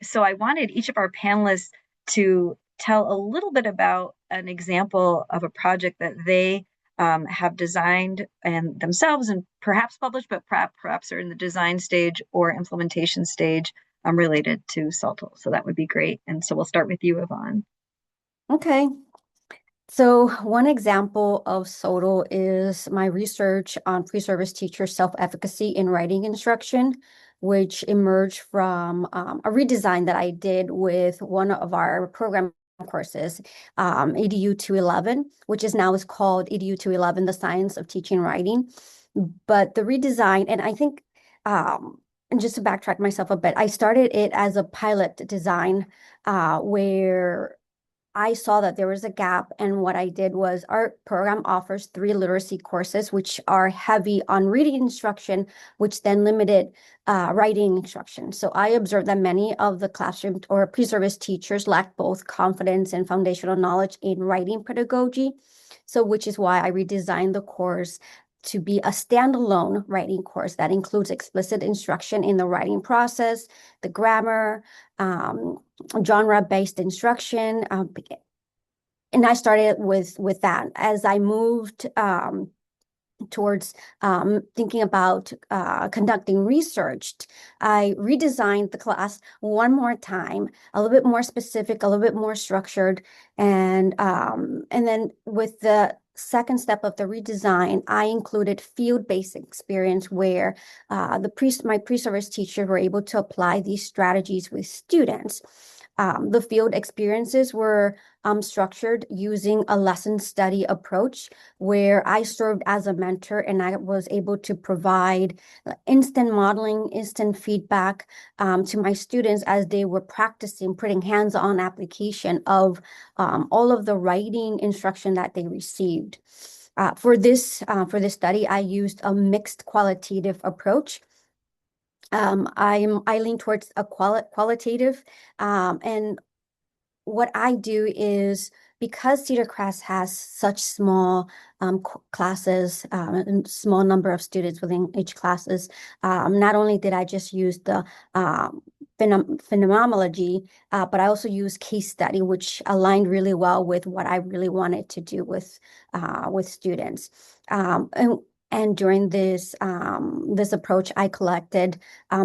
[SPEAKER 3] So I wanted each of our panelists to tell a little bit about an example of a project that they have designed and themselves and perhaps published, but perhaps are in the design stage or implementation stage related to SoTL. So that would be great. And so we'll start with you, Yvonne.
[SPEAKER 5] Okay. So one example of SoTL is my research on pre-service teacher self-efficacy in writing instruction, which emerged from a redesign that I did with one of our program courses, EDU 211, which is called EDU 211, The Science of Teaching Writing. But the redesign, and I think, and just to backtrack myself a bit, I started it as a pilot design where I saw that there was a gap, and what I did was our program offers 3 literacy courses, which are heavy on reading instruction, which then limited writing instruction. So I observed that many of the classroom or pre-service teachers lacked both confidence and foundational knowledge in writing pedagogy. So which is why I redesigned the course to be a standalone writing course that includes explicit instruction in the writing process, the grammar, genre-based instruction. And I started with that. As I moved towards thinking about conducting research, I redesigned the class one more time, a little bit more specific, a little bit more structured. And then with the second step of the redesign, I included field-based experience where my pre-service teachers were able to apply these strategies with students. The field experiences were structured using a lesson study approach where I served as a mentor and I was able to provide instant modeling, instant feedback to my students as they were practicing putting hands-on application of all of the writing instruction that they received. For this study, I used a mixed qualitative approach. I lean towards a qualitative, and what I do is because Cedar Crest has such small classes, and small number of students within each classes, not only did I just use the phenomenology, but I also used case study, which aligned really well with what I really wanted to do with students. And during this approach, I collected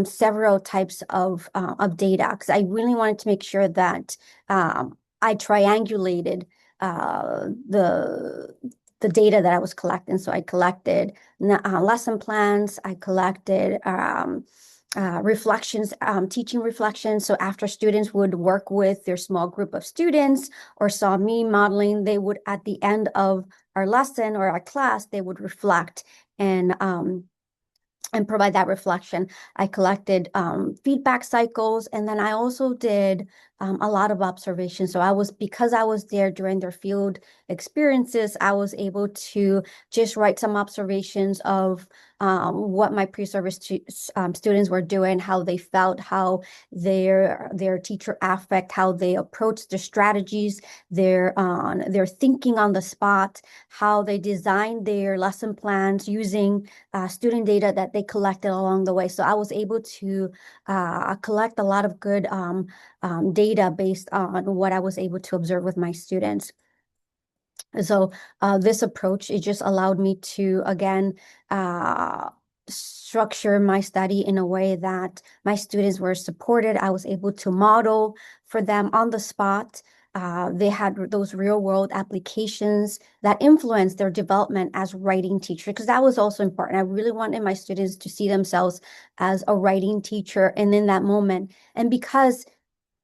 [SPEAKER 5] several types of data because I really wanted to make sure that I triangulated the data that I was collecting. So I collected lesson plans, I collected reflections, teaching reflections. So after students would work with their small group of students or saw me modeling, they would, at the end of our lesson or our class, they would reflect and provide that reflection. I collected feedback cycles, and then I also did a lot of observations. So because I was there during their field experiences, I was able to just write some observations of what my pre-service students were doing, how they felt, how their teacher affect, how they approached their strategies, their thinking on the spot, how they designed their lesson plans using student data that they collected along the way. So I was able to collect a lot of good data based on what I was able to observe with my students. So this approach, it just allowed me to, again, structure my study in a way that my students were supported. I was able to model for them on the spot. They had those real world applications that influenced their development as writing teachers, because that was also important. I really wanted my students to see themselves as a writing teacher. And in that moment, and because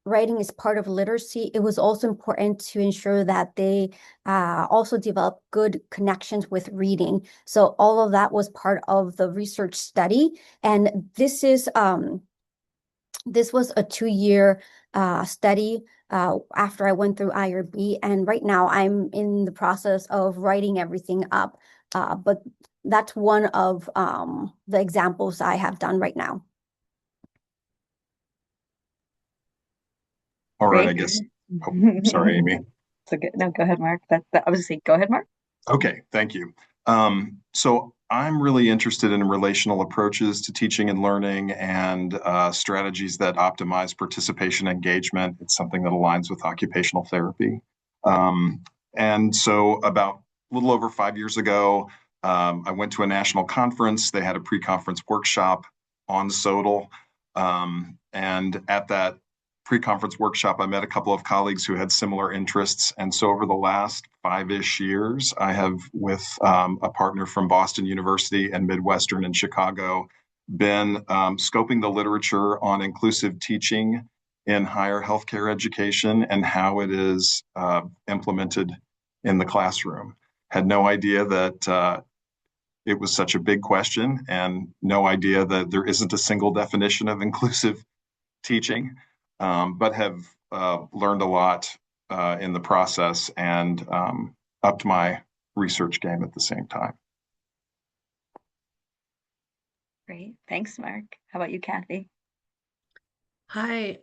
[SPEAKER 5] writing is part of literacy, it was also important to ensure that they also develop good connections with reading. So all of that was part of the research study. And this was a 2-year study after I went through IRB. And right now I'm in the process of writing everything up. But that's one of the examples I have done right now.
[SPEAKER 6] All right, I
[SPEAKER 3] Great.
[SPEAKER 6] guess. Oh, sorry, Amy.
[SPEAKER 3] So good. No, go ahead, Mark. I was just saying, go ahead, Mark.
[SPEAKER 6] Okay, thank you. So I'm really interested in relational approaches to teaching and learning and strategies that optimize participation engagement. It's something that aligns with occupational therapy. And so about a little over 5 years ago, I went to a national conference. They had a pre-conference workshop on SoTL. And at that pre-conference workshop, I met a couple of colleagues who had similar interests. And so over the last 5-ish years, I have, with a partner from Boston University and Midwestern in Chicago, been scoping the literature on inclusive teaching in higher healthcare education and how it is implemented in the classroom. Had no idea that it was such a big question, and no idea that there isn't a single definition of inclusive teaching, but have learned a lot in the process and upped my research game at the same time.
[SPEAKER 3] Great. Thanks, Mark. How about you, Kathy?
[SPEAKER 7] Hi.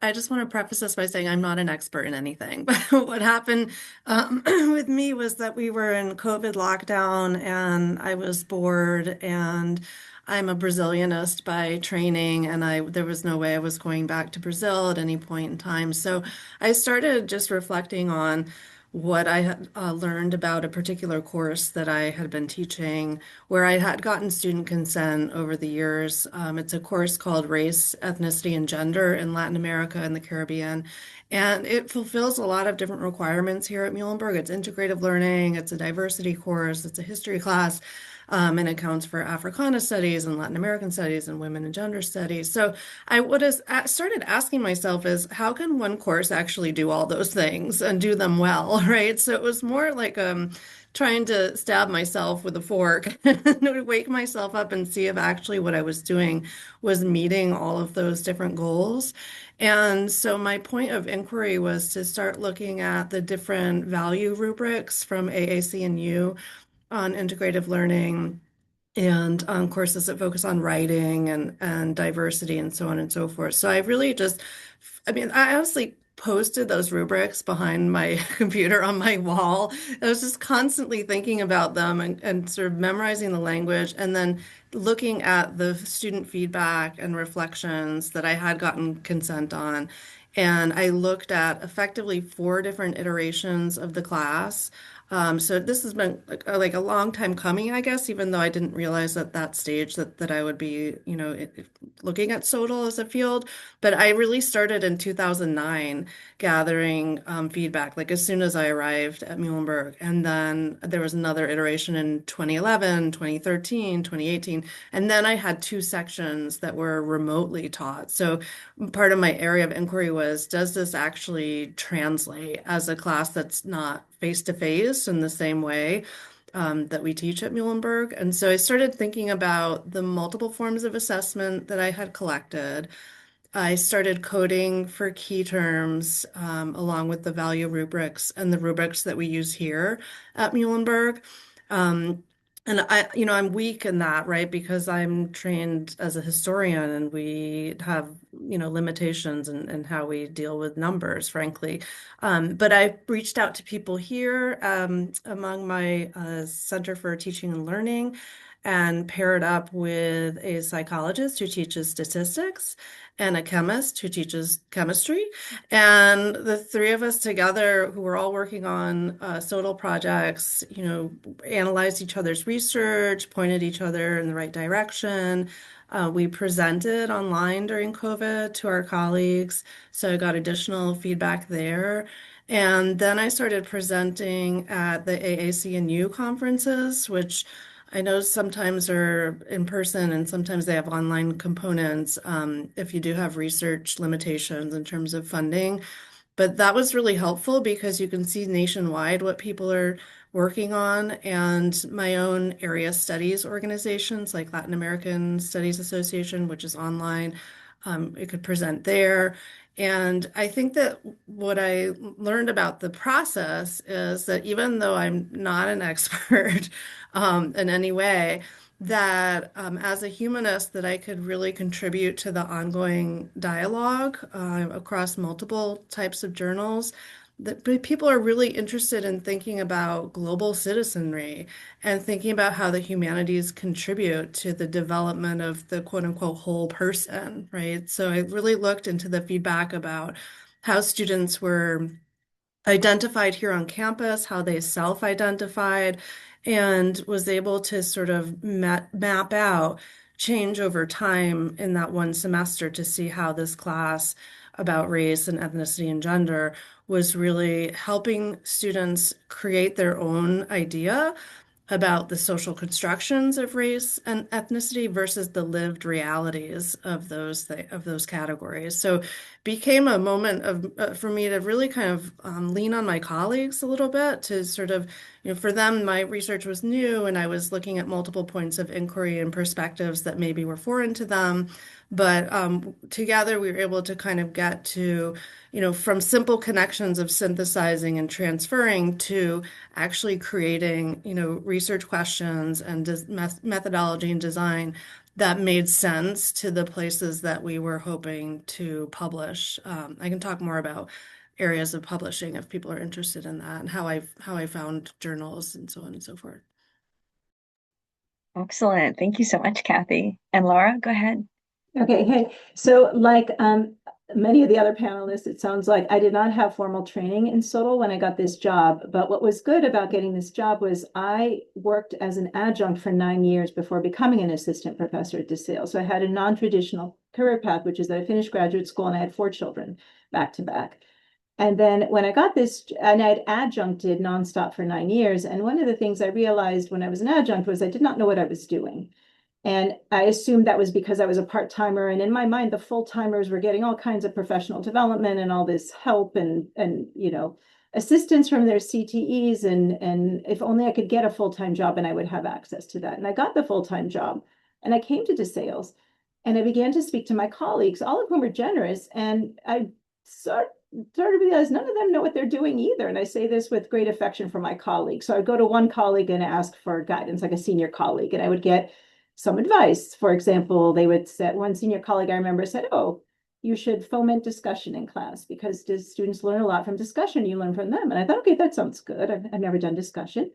[SPEAKER 7] I just want to preface this by saying I'm not an expert in anything, but what happened with me was that we were in COVID lockdown and I was bored, and I'm a Brazilianist by training, and there was no way I was going back to Brazil at any point in time. So I started just reflecting on what I had learned about a particular course that I had been teaching, where I had gotten student consent over the years. It's a course called Race, Ethnicity, and Gender in Latin America and the Caribbean. And it fulfills a lot of different requirements here at Muhlenberg. It's integrative learning, it's a diversity course, it's a history class, and it counts for Africana studies and Latin American studies and women and gender studies. So I would have started asking myself is how can one course actually do all those things and do them well, right? So it was more like trying to stab myself with a fork and wake myself up and see if actually what I was doing was meeting all of those different goals. And so my point of inquiry was to start looking at the different value rubrics from AAC and U on integrative learning and courses that focus on writing and diversity and so on and so forth. So I really just, I mean, I honestly posted those rubrics behind my computer on my wall. I was just constantly thinking about them and sort of memorizing the language and then looking at the student feedback and reflections that I had gotten consent on. And I looked at effectively 4 different iterations of the class. So this has been like a long time coming, I guess, even though I didn't realize at that stage that I would be, looking at SoTL as a field. But I really started in 2009 gathering feedback, like as soon as I arrived at Muhlenberg. And then there was another iteration in 2011, 2013, 2018. And then I had 2 sections that were remotely taught. So part of my area of inquiry was, does this actually translate as a class that's not face-to-face in the same way that we teach at Muhlenberg? And so I started thinking about the multiple forms of assessment that I had collected. I started coding for key terms along with the value rubrics and the rubrics that we use here at Muhlenberg. And I'm weak in that, right? Because I'm trained as a historian and we have, limitations in how we deal with numbers, frankly. But I reached out to people here among my Center for Teaching and Learning and paired up with a psychologist who teaches statistics and a chemist who teaches chemistry. And the 3 of us together, who were all working on SoTL projects, analyzed each other's research, pointed each other in the right direction. We presented online during COVID to our colleagues, so I got additional feedback there. And then I started presenting at the AAC and U conferences, which I know sometimes are in person and sometimes they have online components if you do have research limitations in terms of funding. But that was really helpful because you can see nationwide what people are working on, and my own area studies organizations like Latin American Studies Association, which is online, it could present there. And I think that what I learned about the process is that even though I'm not an expert in any way, that as a humanist that I could really contribute to the ongoing dialogue across multiple types of journals. That people are really interested in thinking about global citizenry and thinking about how the humanities contribute to the development of the quote unquote whole person, right? So I really looked into the feedback about how students were identified here on campus, how they self-identified, and was able to sort of map out change over time in that one semester to see how this class about race and ethnicity and gender was really helping students create their own idea about the social constructions of race and ethnicity versus the lived realities of those categories. So became a moment of for me to really kind of lean on my colleagues a little bit to sort of, for them, my research was new and I was looking at multiple points of inquiry and perspectives that maybe were foreign to them. But together we were able to kind of get to, from simple connections of synthesizing and transferring to actually creating, research questions and methodology and design that made sense to the places that we were hoping to publish. I can talk more about areas of publishing if people are interested in that and how I found journals and so on and so forth.
[SPEAKER 3] Excellent. Thank you so much, Kathy. And Laura, go ahead.
[SPEAKER 8] Okay, hey, so like many of the other panelists, it sounds like I did not have formal training in SoTL when I got this job. But what was good about getting this job was I worked as an adjunct for 9 years before becoming an assistant professor at DeSales. So I had a non-traditional career path, which is that I finished graduate school and I had 4 children back to back. And then when I got this, and I'd adjuncted nonstop for 9 years. And one of the things I realized when I was an adjunct was I did not know what I was doing. And I assumed that was because I was a part-timer. And in my mind, the full-timers were getting all kinds of professional development and all this help and assistance from their CTEs. And if only I could get a full-time job and I would have access to that. And I got the full-time job and I came to DeSales and I began to speak to my colleagues, all of whom were generous. And I started to realize none of them know what they're doing either. And I say this with great affection for my colleagues. So I'd go to one colleague and ask for guidance, like a senior colleague, and I would get some advice. For example, they would say, one senior colleague I remember said, oh, you should foment discussion in class because students learn a lot from discussion. You learn from them. And I thought, okay, that sounds good. I've never done discussion.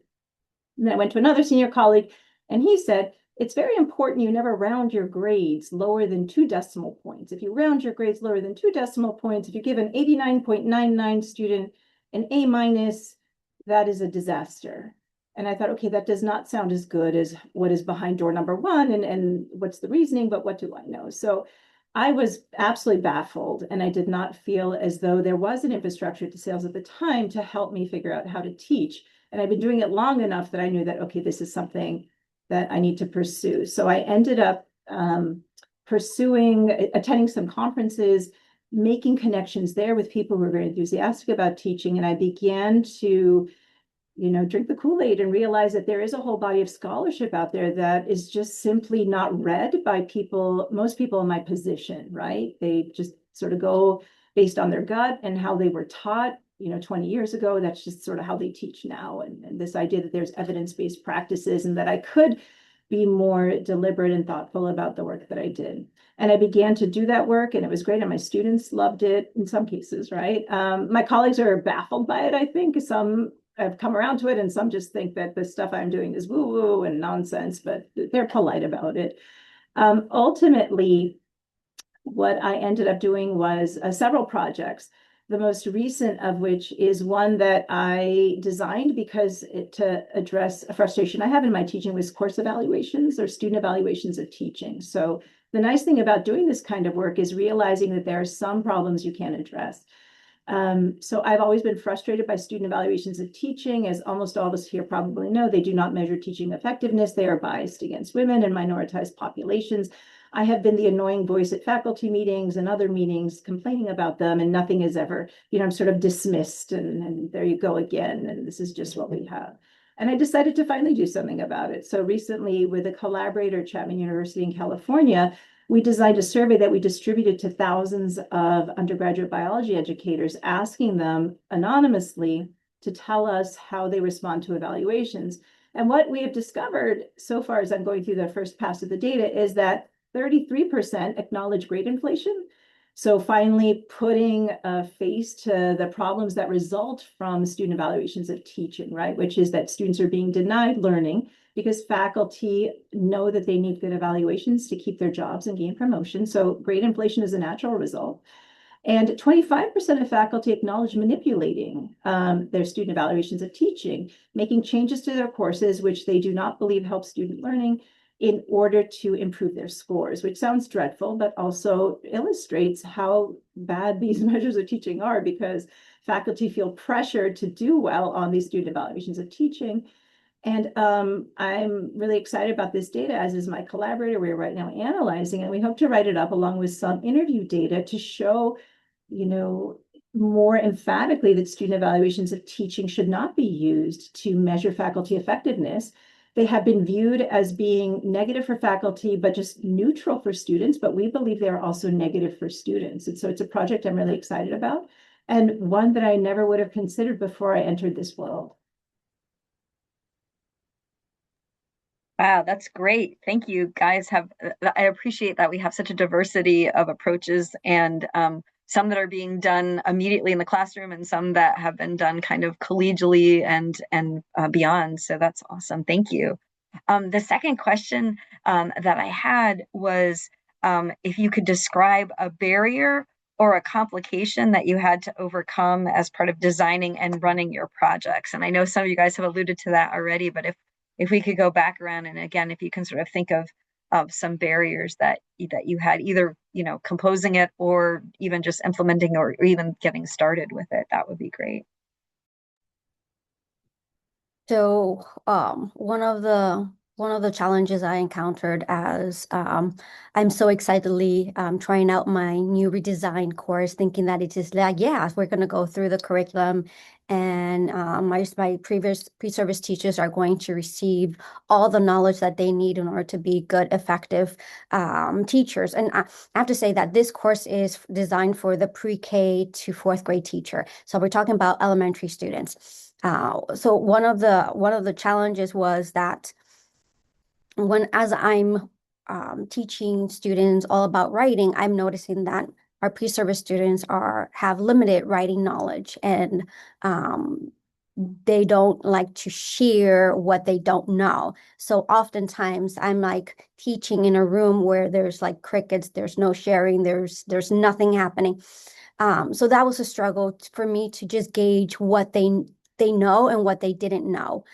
[SPEAKER 8] And then I went to another senior colleague and he said, it's very important you never round your grades lower than 2 decimal points. If you round your grades lower than 2 decimal points, if you give an 89.99 student an A-, that is a disaster. And I thought, okay, that does not sound as good as what is behind door number 1 and what's the reasoning, but what do I know? So I was absolutely baffled and I did not feel as though there was an infrastructure at DeSales at the time to help me figure out how to teach. And I've been doing it long enough that I knew that, okay, this is something that I need to pursue. So I ended up attending some conferences, making connections there with people who were very enthusiastic about teaching. And I began to drink the Kool-Aid and realize that there is a whole body of scholarship out there that is just simply not read by people, most people in my position, right? They just sort of go based on their gut and how they were taught, 20 years ago. That's just sort of how they teach now. And this idea that there's evidence-based practices and that I could be more deliberate and thoughtful about the work that I did. And I began to do that work and it was great. And my students loved it in some cases, right? My colleagues are baffled by it, I think. Some I've come around to it and some just think that the stuff I'm doing is woo-woo and nonsense, but they're polite about it. Ultimately, what I ended up doing was several projects, the most recent of which is one that I designed because to address a frustration I have in my teaching was course evaluations or student evaluations of teaching. So the nice thing about doing this kind of work is realizing that there are some problems you can't address. So I've always been frustrated by student evaluations of teaching. As almost all of us here probably know, they do not measure teaching effectiveness. They are biased against women and minoritized populations. I have been the annoying voice at faculty meetings and other meetings complaining about them, and nothing is ever, I'm sort of dismissed and there you go again, and this is just what we have. And I decided to finally do something about it. So recently, with a collaborator at Chapman University in California, we designed a survey that we distributed to thousands of undergraduate biology educators, asking them anonymously to tell us how they respond to evaluations. And what we have discovered so far as I'm going through the first pass of the data is that 33% acknowledge grade inflation. So finally putting a face to the problems that result from student evaluations of teaching, right? Which is that students are being denied learning because faculty know that they need good evaluations to keep their jobs and gain promotion. So grade inflation is a natural result. And 25% of faculty acknowledge manipulating their student evaluations of teaching, making changes to their courses, which they do not believe help student learning in order to improve their scores, which sounds dreadful, but also illustrates how bad these measures of teaching are because faculty feel pressured to do well on these student evaluations of teaching. And I'm really excited about this data, as is my collaborator. We're right now analyzing it. We hope to write it up along with some interview data to show, more emphatically that student evaluations of teaching should not be used to measure faculty effectiveness. They have been viewed as being negative for faculty, but just neutral for students. But we believe they are also negative for students. And so it's a project I'm really excited about and one that I never would have considered before I entered this world.
[SPEAKER 3] Wow, that's great. Thank you guys. I appreciate that we have such a diversity of approaches and some that are being done immediately in the classroom and some that have been done kind of collegially and beyond. So that's awesome. Thank you. The second question that I had was if you could describe a barrier or a complication that you had to overcome as part of designing and running your projects. And I know some of you guys have alluded to that already, but if we could go back around and again, if you can sort of think of some barriers that you had either, composing it or even just implementing or even getting started with it, that would be great.
[SPEAKER 5] So one of the challenges I encountered as I'm so excitedly trying out my new redesigned course, thinking that it is like, yeah, we're going to go through the curriculum and my previous pre-service teachers are going to receive all the knowledge that they need in order to be good, effective teachers. And I have to say that this course is designed for the pre-K to fourth grade teacher. So we're talking about elementary students. So one of the challenges was that as I'm teaching students all about writing, I'm noticing that our pre-service students have limited writing knowledge and they don't like to share what they don't know. So oftentimes I'm like teaching in a room where there's like crickets, there's no sharing, there's nothing happening. So that was a struggle for me to just gauge what they know and what they didn't know.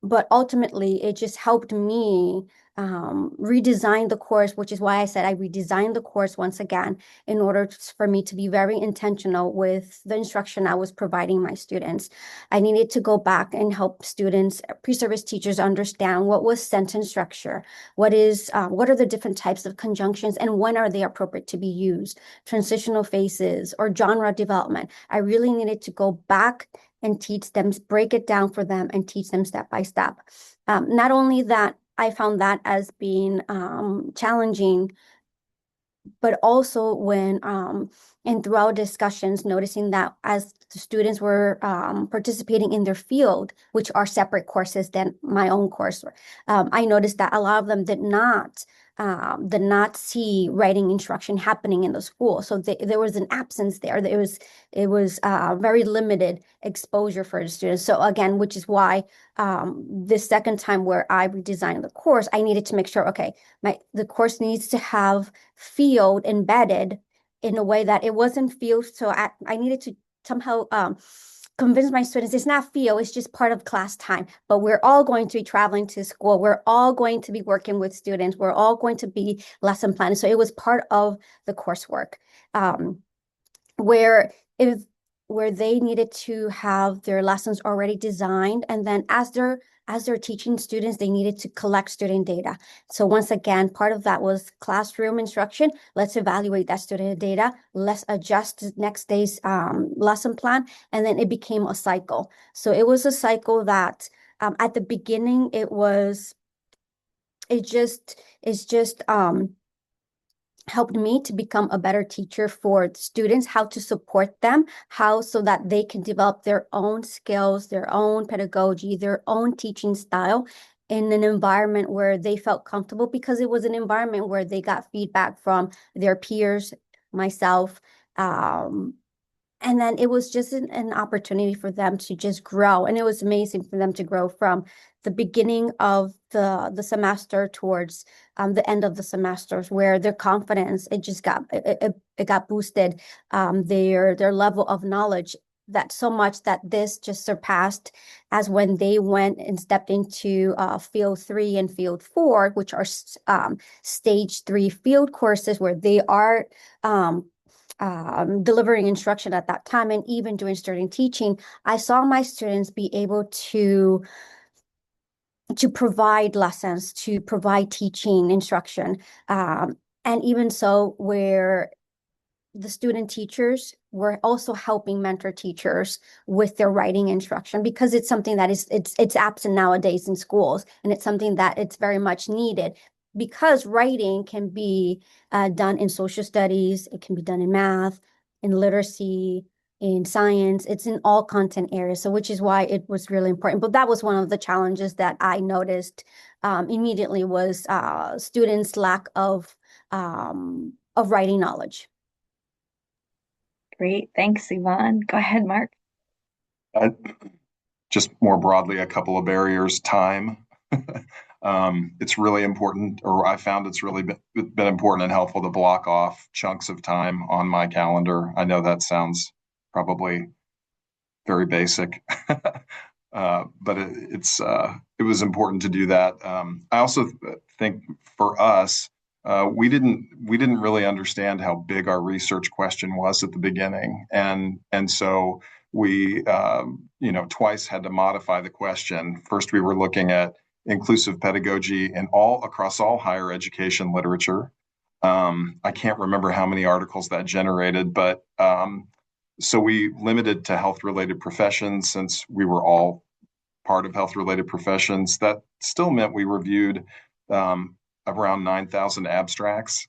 [SPEAKER 5] But ultimately, it just helped me redesign the course, which is why I said I redesigned the course once again in order for me to be very intentional with the instruction I was providing my students. I needed to go back and help students, pre-service teachers, understand what was sentence structure, what are the different types of conjunctions, and when are they appropriate to be used, transitional phases or genre development. I really needed to go back and teach them, break it down for them and teach them step by step. Not only that, I found that as being challenging, but also when and throughout discussions, noticing that as the students were participating in their field, which are separate courses than my own course, I noticed that a lot of them did not see writing instruction happening in the school. So there was an absence there. It was very limited exposure for the students. So again, which is why this second time where I redesigned the course, I needed to make sure, okay, the course needs to have field embedded in a way that it wasn't field. So I needed to somehow convince my students it's not field, it's just part of class time. But we're all going to be traveling to school. We're all going to be working with students. We're all going to be lesson planning. So it was part of the coursework where they needed to have their lessons already designed. And then as they're teaching students, they needed to collect student data. So once again, part of that was classroom instruction. Let's evaluate that student data. Let's adjust the next day's lesson plan. And then it became a cycle. So it was a cycle that at the beginning, it's just helped me to become a better teacher for students, how to support them, how so that they can develop their own skills, their own pedagogy, their own teaching style in an environment where they felt comfortable, because it was an environment where they got feedback from their peers, myself, and then it was just an opportunity for them to just grow. And it was amazing for them to grow from the beginning of the semester towards the end of the semesters, where their confidence, it just got it got boosted, their level of knowledge, that so much that this just surpassed as when they went and stepped into field 3 and field 4, which are stage 3 field courses, where they are delivering instruction at that time and even doing student teaching. I saw my students be able to provide lessons, to provide teaching instruction, and even so, where the student teachers were also helping mentor teachers with their writing instruction, because it's something that it's absent nowadays in schools, and it's something that it's very much needed, because writing can be done in social studies, it can be done in math, in literacy, in science. It's in all content areas, so which is why it was really important. But that was one of the challenges that I noticed immediately, was students' lack of writing knowledge.
[SPEAKER 3] Great. Thanks, Yvonne. Go ahead, Mark.
[SPEAKER 6] Just more broadly, a couple of barriers. Time. It's really important, or I found it's really been important and helpful to block off chunks of time on my calendar. I know that sounds probably very basic, but it was important to do that. I also think for us, we didn't really understand how big our research question was at the beginning, and so we twice had to modify the question. First, we were looking at inclusive pedagogy in across all higher education literature. I can't remember how many articles that generated, but so we limited to health-related professions, since we were all part of health-related professions. That still meant we reviewed around 9,000 abstracts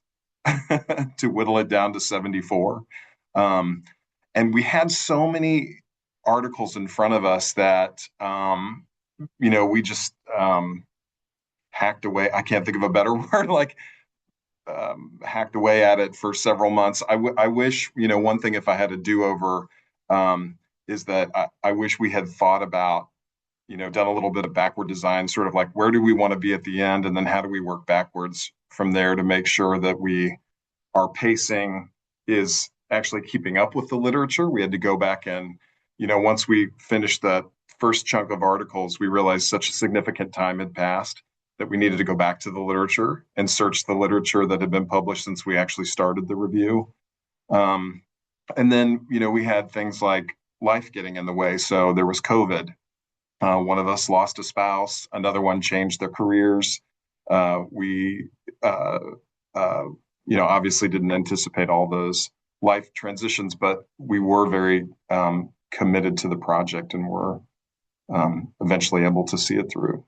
[SPEAKER 6] to whittle it down to 74. And we had so many articles in front of us that we just hacked away. I can't think of a better word, like hacked away at it for several months. I wish, one thing, if I had a do-over, is that I wish we had thought about, done a little bit of backward design, sort of like, where do we want to be at the end? And then how do we work backwards from there to make sure that our pacing is actually keeping up with the literature. We had to go back and, once we finished that first chunk of articles, we realized such a significant time had passed that we needed to go back to the literature and search the literature that had been published since we actually started the review. And then, we had things like life getting in the way. So there was COVID. One of us lost a spouse. Another one changed their careers. We, obviously didn't anticipate all those life transitions, but we were very committed to the project and were eventually able to see it through.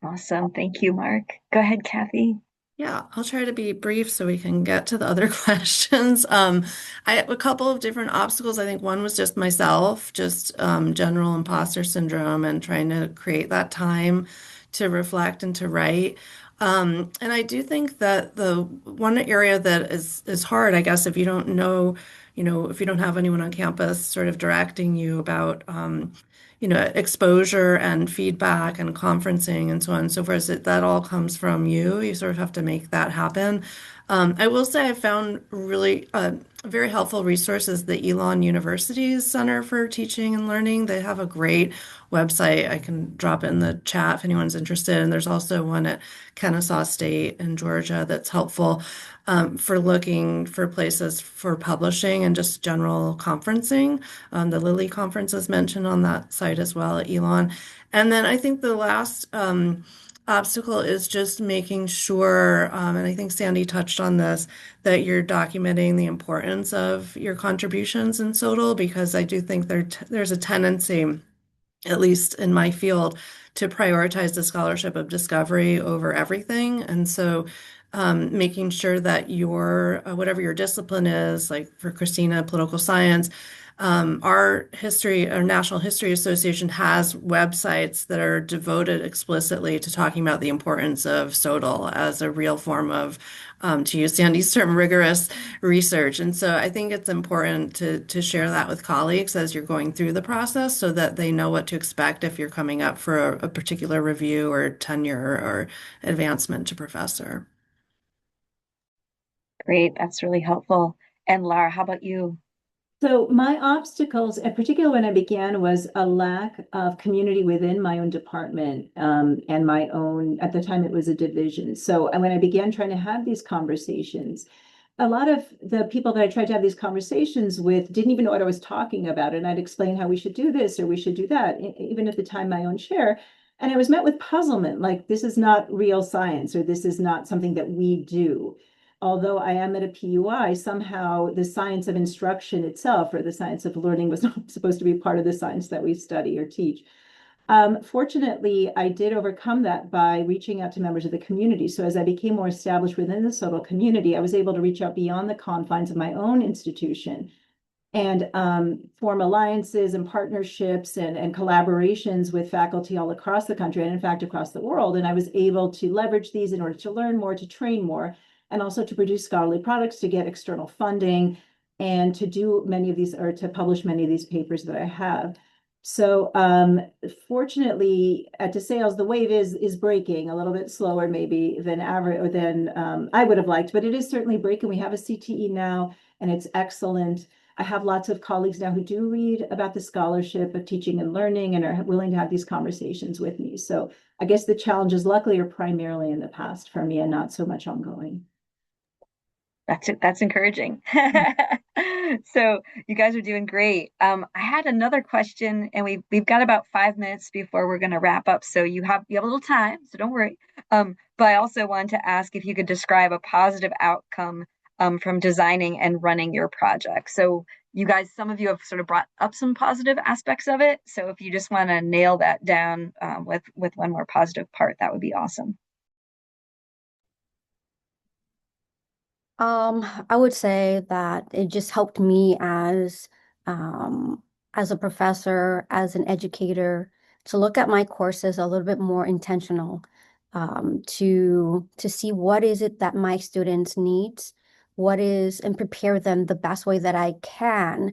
[SPEAKER 3] Awesome. Thank you, Mark. Go ahead, Kathy.
[SPEAKER 7] Yeah, I'll try to be brief so we can get to the other questions. I have a couple of different obstacles. I think one was just myself, just general imposter syndrome and trying to create that time to reflect and to write. And I do think that the one area that is hard, I guess, if you don't know, if you don't have anyone on campus sort of directing you about exposure and feedback and conferencing and so on and so forth, that all comes from you. You sort of have to make that happen. I will say I found really very helpful resources, the Elon University's Center for Teaching and Learning. They have a great website. I can drop it in the chat if anyone's interested. And there's also one at Kennesaw State in Georgia that's helpful for looking for places for publishing and just general conferencing. The Lilly conference is mentioned on that site as well at Elon. And then I think the last obstacle is just making sure, and I think Sandy touched on this, that you're documenting the importance of your contributions in SoTL, because I do think there's a tendency, at least in my field, to prioritize the scholarship of discovery over everything. And so making sure that your whatever your discipline is, like for Christina, political science, our National History Association has websites that are devoted explicitly to talking about the importance of SoTL as a real form of, to use Sandy's term, rigorous research. And so I think it's important to share that with colleagues as you're going through the process so that they know what to expect if you're coming up for a particular review or tenure or advancement to professor.
[SPEAKER 3] Great, that's really helpful. And Lara, how about you?
[SPEAKER 8] So my obstacles, in particular when I began, was a lack of community within my own department, and my own, at the time it was a division. So when I began trying to have these conversations, a lot of the people that I tried to have these conversations with didn't even know what I was talking about. And I'd explain how we should do this or we should do that, even at the time my own chair. And I was met with puzzlement, like this is not real science, or this is not something that we do. Although I am at a PUI, somehow the science of instruction itself, or the science of learning, was not supposed to be part of the science that we study or teach. Fortunately, I did overcome that by reaching out to members of the community. So as I became more established within the SoTL community, I was able to reach out beyond the confines of my own institution and form alliances and partnerships and collaborations with faculty all across the country and in fact across the world. And I was able to leverage these in order to learn more, to train more, and also to produce scholarly products, to get external funding, and to do many of these, or to publish many of these papers that I have. So fortunately at DeSales, the wave is breaking a little bit slower maybe than average, or than I would have liked, but it is certainly breaking. We have a CTE now, and it's excellent. I have lots of colleagues now who do read about the scholarship of teaching and learning and are willing to have these conversations with me. So I guess the challenges luckily are primarily in the past for me and not so much ongoing.
[SPEAKER 3] That's it. That's encouraging. So you guys are doing great. I had another question, and we've got about 5 minutes before we're going to wrap up. So you have a little time, so don't worry. But I also wanted to ask if you could describe a positive outcome from designing and running your project. So you guys, some of you have sort of brought up some positive aspects of it. So if you just want to nail that down with one more positive part, that would be awesome.
[SPEAKER 5] I would say that it just helped me as a professor, as an educator, to look at my courses a little bit more intentional, to see what is it that my students need, and prepare them the best way that I can,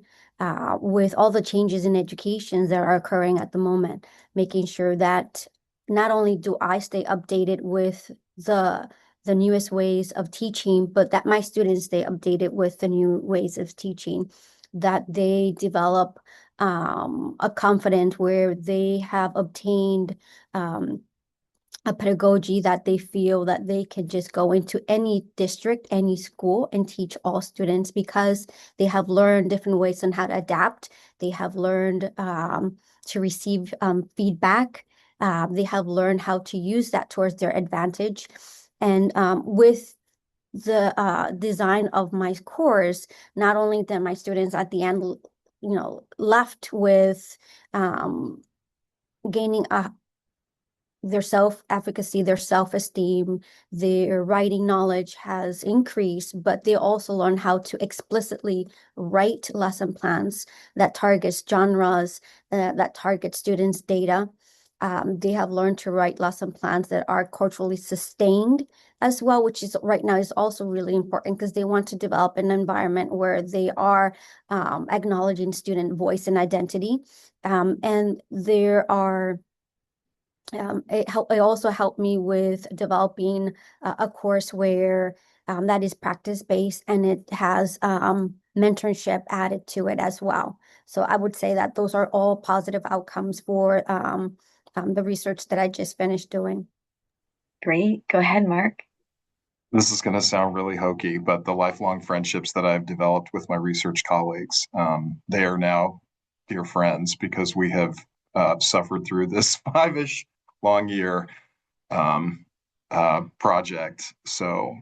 [SPEAKER 5] with all the changes in education that are occurring at the moment, making sure that not only do I stay updated with the newest ways of teaching, but that my students stay updated with the new ways of teaching, that they develop a confidence where they have obtained a pedagogy that they feel that they can just go into any district, any school, and teach all students because they have learned different ways on how to adapt. They have learned to receive feedback. They have learned how to use that towards their advantage. And with the design of my course, not only that my students at the end, left with gaining their self-efficacy, their self-esteem, their writing knowledge has increased, but they also learn how to explicitly write lesson plans that targets genres, that target students' data. They have learned to write lesson plans that are culturally sustained as well, which is right now is also really important because they want to develop an environment where they are acknowledging student voice and identity. And there are it also helped me with developing a course where that is practice-based and it has mentorship added to it as well. So I would say that those are all positive outcomes for the research that I just finished doing.
[SPEAKER 3] Great. Go ahead, Mark.
[SPEAKER 6] This is going to sound really hokey, but the lifelong friendships that I've developed with my research colleagues, they are now dear friends because we have suffered through this 5-ish long year project. So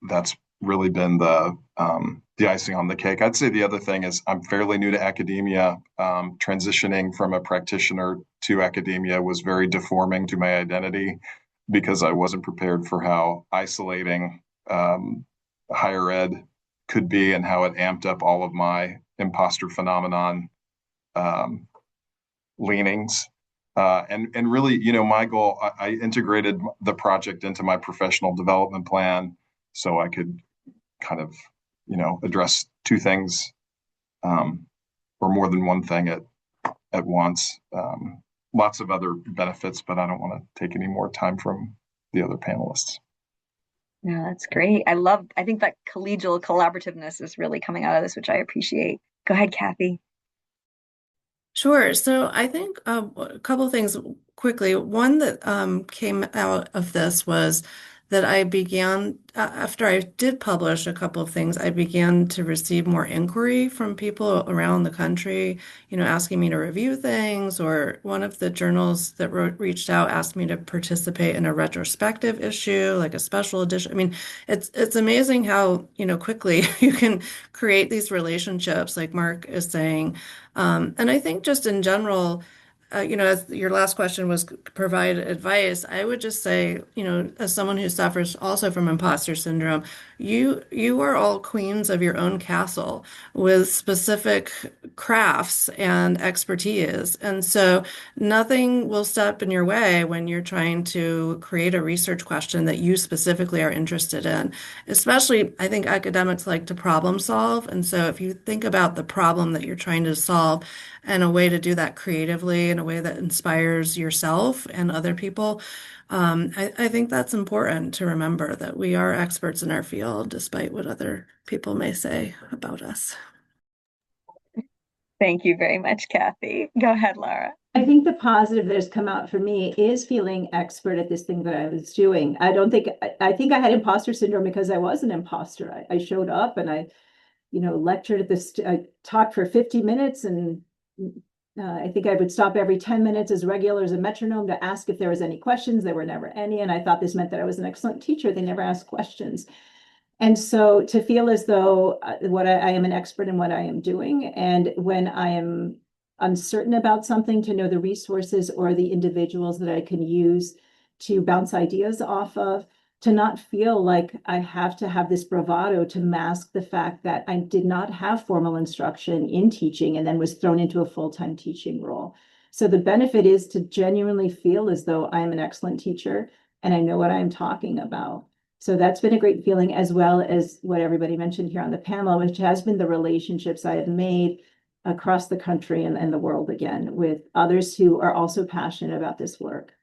[SPEAKER 6] that's really been the icing on the cake. I'd say the other thing is I'm fairly new to academia. Transitioning from a practitioner to academia was very deforming to my identity. because I wasn't prepared for how isolating higher ed could be and how it amped up all of my imposter phenomenon um, leanings. And really, my goal, I integrated the project into my professional development plan so I could kind of, address two things or more than one thing at once. Lots of other benefits, but I don't want to take any more time from the other panelists.
[SPEAKER 3] Yeah, that's great. I think that collegial collaborativeness is really coming out of this, which I appreciate. Go ahead, Kathy.
[SPEAKER 7] Sure. So I think a couple of things quickly. One that came out of this was that I began, after I did publish a couple of things, I began to receive more inquiry from people around the country, asking me to review things, or one of the journals that reached out asked me to participate in a retrospective issue, like a special edition. I mean, it's amazing how, quickly you can create these relationships, like Mark is saying. And I think just in general, as your last question was provide advice, I would just say, as someone who suffers also from imposter syndrome, you are all queens of your own castle with specific crafts and expertise. And so nothing will step in your way when you're trying to create a research question that you specifically are interested in. Especially, I think academics like to problem solve. And so if you think about the problem that you're trying to solve and a way to do that creatively in a way that inspires yourself and other people, I think that's important to remember that we are experts in our field, despite what other people may say about us.
[SPEAKER 3] Thank you very much, Kathy. Go ahead, Laura.
[SPEAKER 8] I think the positive that has come out for me is feeling expert at this thing that I was doing. I think I had imposter syndrome because I was an imposter. I showed up and I lectured at this, I talked for 50 minutes and I think I would stop every 10 minutes as regular as a metronome to ask if there was any questions. There were never any. And I thought this meant that I was an excellent teacher. They never asked questions. And so to feel as though I am an expert in what I am doing, and when I am uncertain about something, to know the resources or the individuals that I can use to bounce ideas off of, to not feel like I have to have this bravado to mask the fact that I did not have formal instruction in teaching and then was thrown into a full-time teaching role. So the benefit is to genuinely feel as though I am an excellent teacher and I know what I'm talking about. So that's been a great feeling, as well as what everybody mentioned here on the panel, which has been the relationships I have made across the country and the world again with others who are also passionate about this work.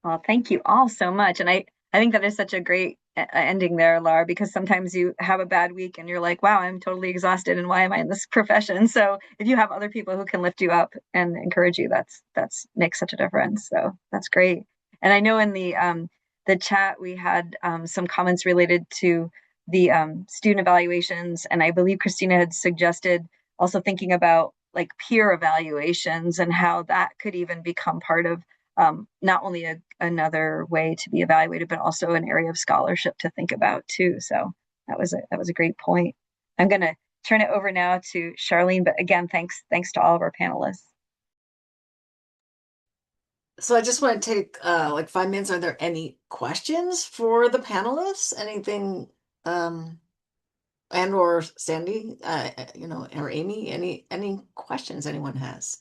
[SPEAKER 3] Well, thank you all so much. And I think that is such a great ending there, Laura, because sometimes you have a bad week and you're like, wow, I'm totally exhausted and why am I in this profession? So if you have other people who can lift you up and encourage you, that's makes such a difference. So that's great. And I know in the chat we had some comments related to the student evaluations, and I believe Christina had suggested also thinking about like peer evaluations and how that could even become part of not only another way to be evaluated, but also an area of scholarship to think about too. So that was a great point. I'm going to turn it over now to Charlene, but again, thanks to all of our panelists.
[SPEAKER 1] So I just want to take like 5 minutes. Are there any questions for the panelists? Anything, and or Sandy, or Amy, any questions anyone has?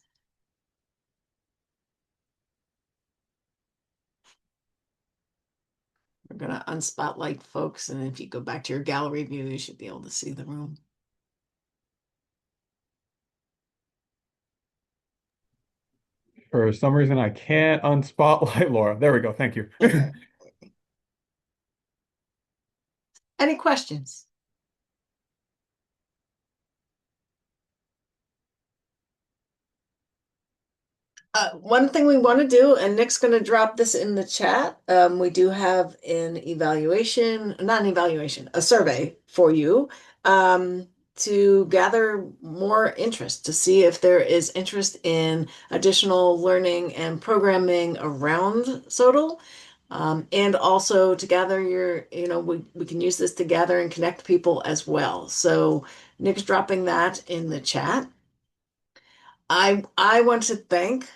[SPEAKER 1] We're gonna unspotlight folks, and if you go back to your gallery view, you should be able to see the room.
[SPEAKER 9] For some reason, I can't unspotlight Laura. There we go. Thank you.
[SPEAKER 1] Any questions? One thing we want to do, and Nick's going to drop this in the chat. We do have an evaluation, not an evaluation, a survey for you to gather more interest, to see if there is interest in additional learning and programming around SoTL. And also to gather we can use this to gather and connect people as well. So Nick's dropping that in the chat. I want to thank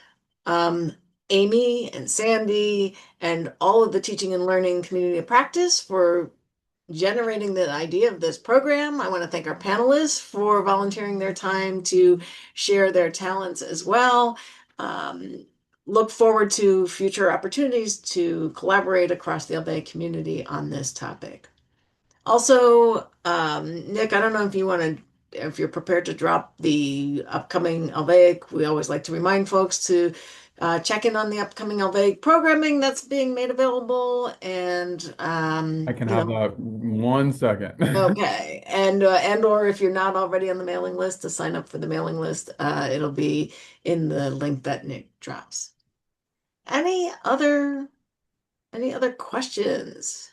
[SPEAKER 1] Amy and Sandy and all of the teaching and learning community of practice for generating the idea of this program. I want to thank our panelists for volunteering their time to share their talents as well. Look forward to future opportunities to collaborate across the LVAIC community on this topic. Also, Nick, I don't know if you want to, if you're prepared to drop the upcoming LVAIC. We always like to remind folks to check in on the upcoming LVAIC programming that's being made available, and
[SPEAKER 9] I can have that 1 second.
[SPEAKER 1] okay, and or if you're not already on the mailing list, to sign up for the mailing list, it'll be in the link that Nick drops. Any other questions?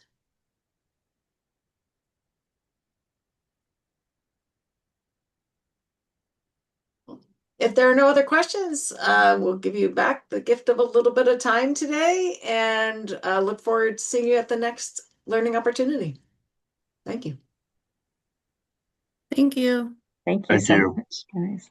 [SPEAKER 1] If there are no other questions, we'll give you back the gift of a little bit of time today, and look forward to seeing you at the next learning opportunity. Thank you.
[SPEAKER 7] Thank you.
[SPEAKER 3] Thank you
[SPEAKER 6] Thank
[SPEAKER 3] so
[SPEAKER 6] you.
[SPEAKER 3] much, guys.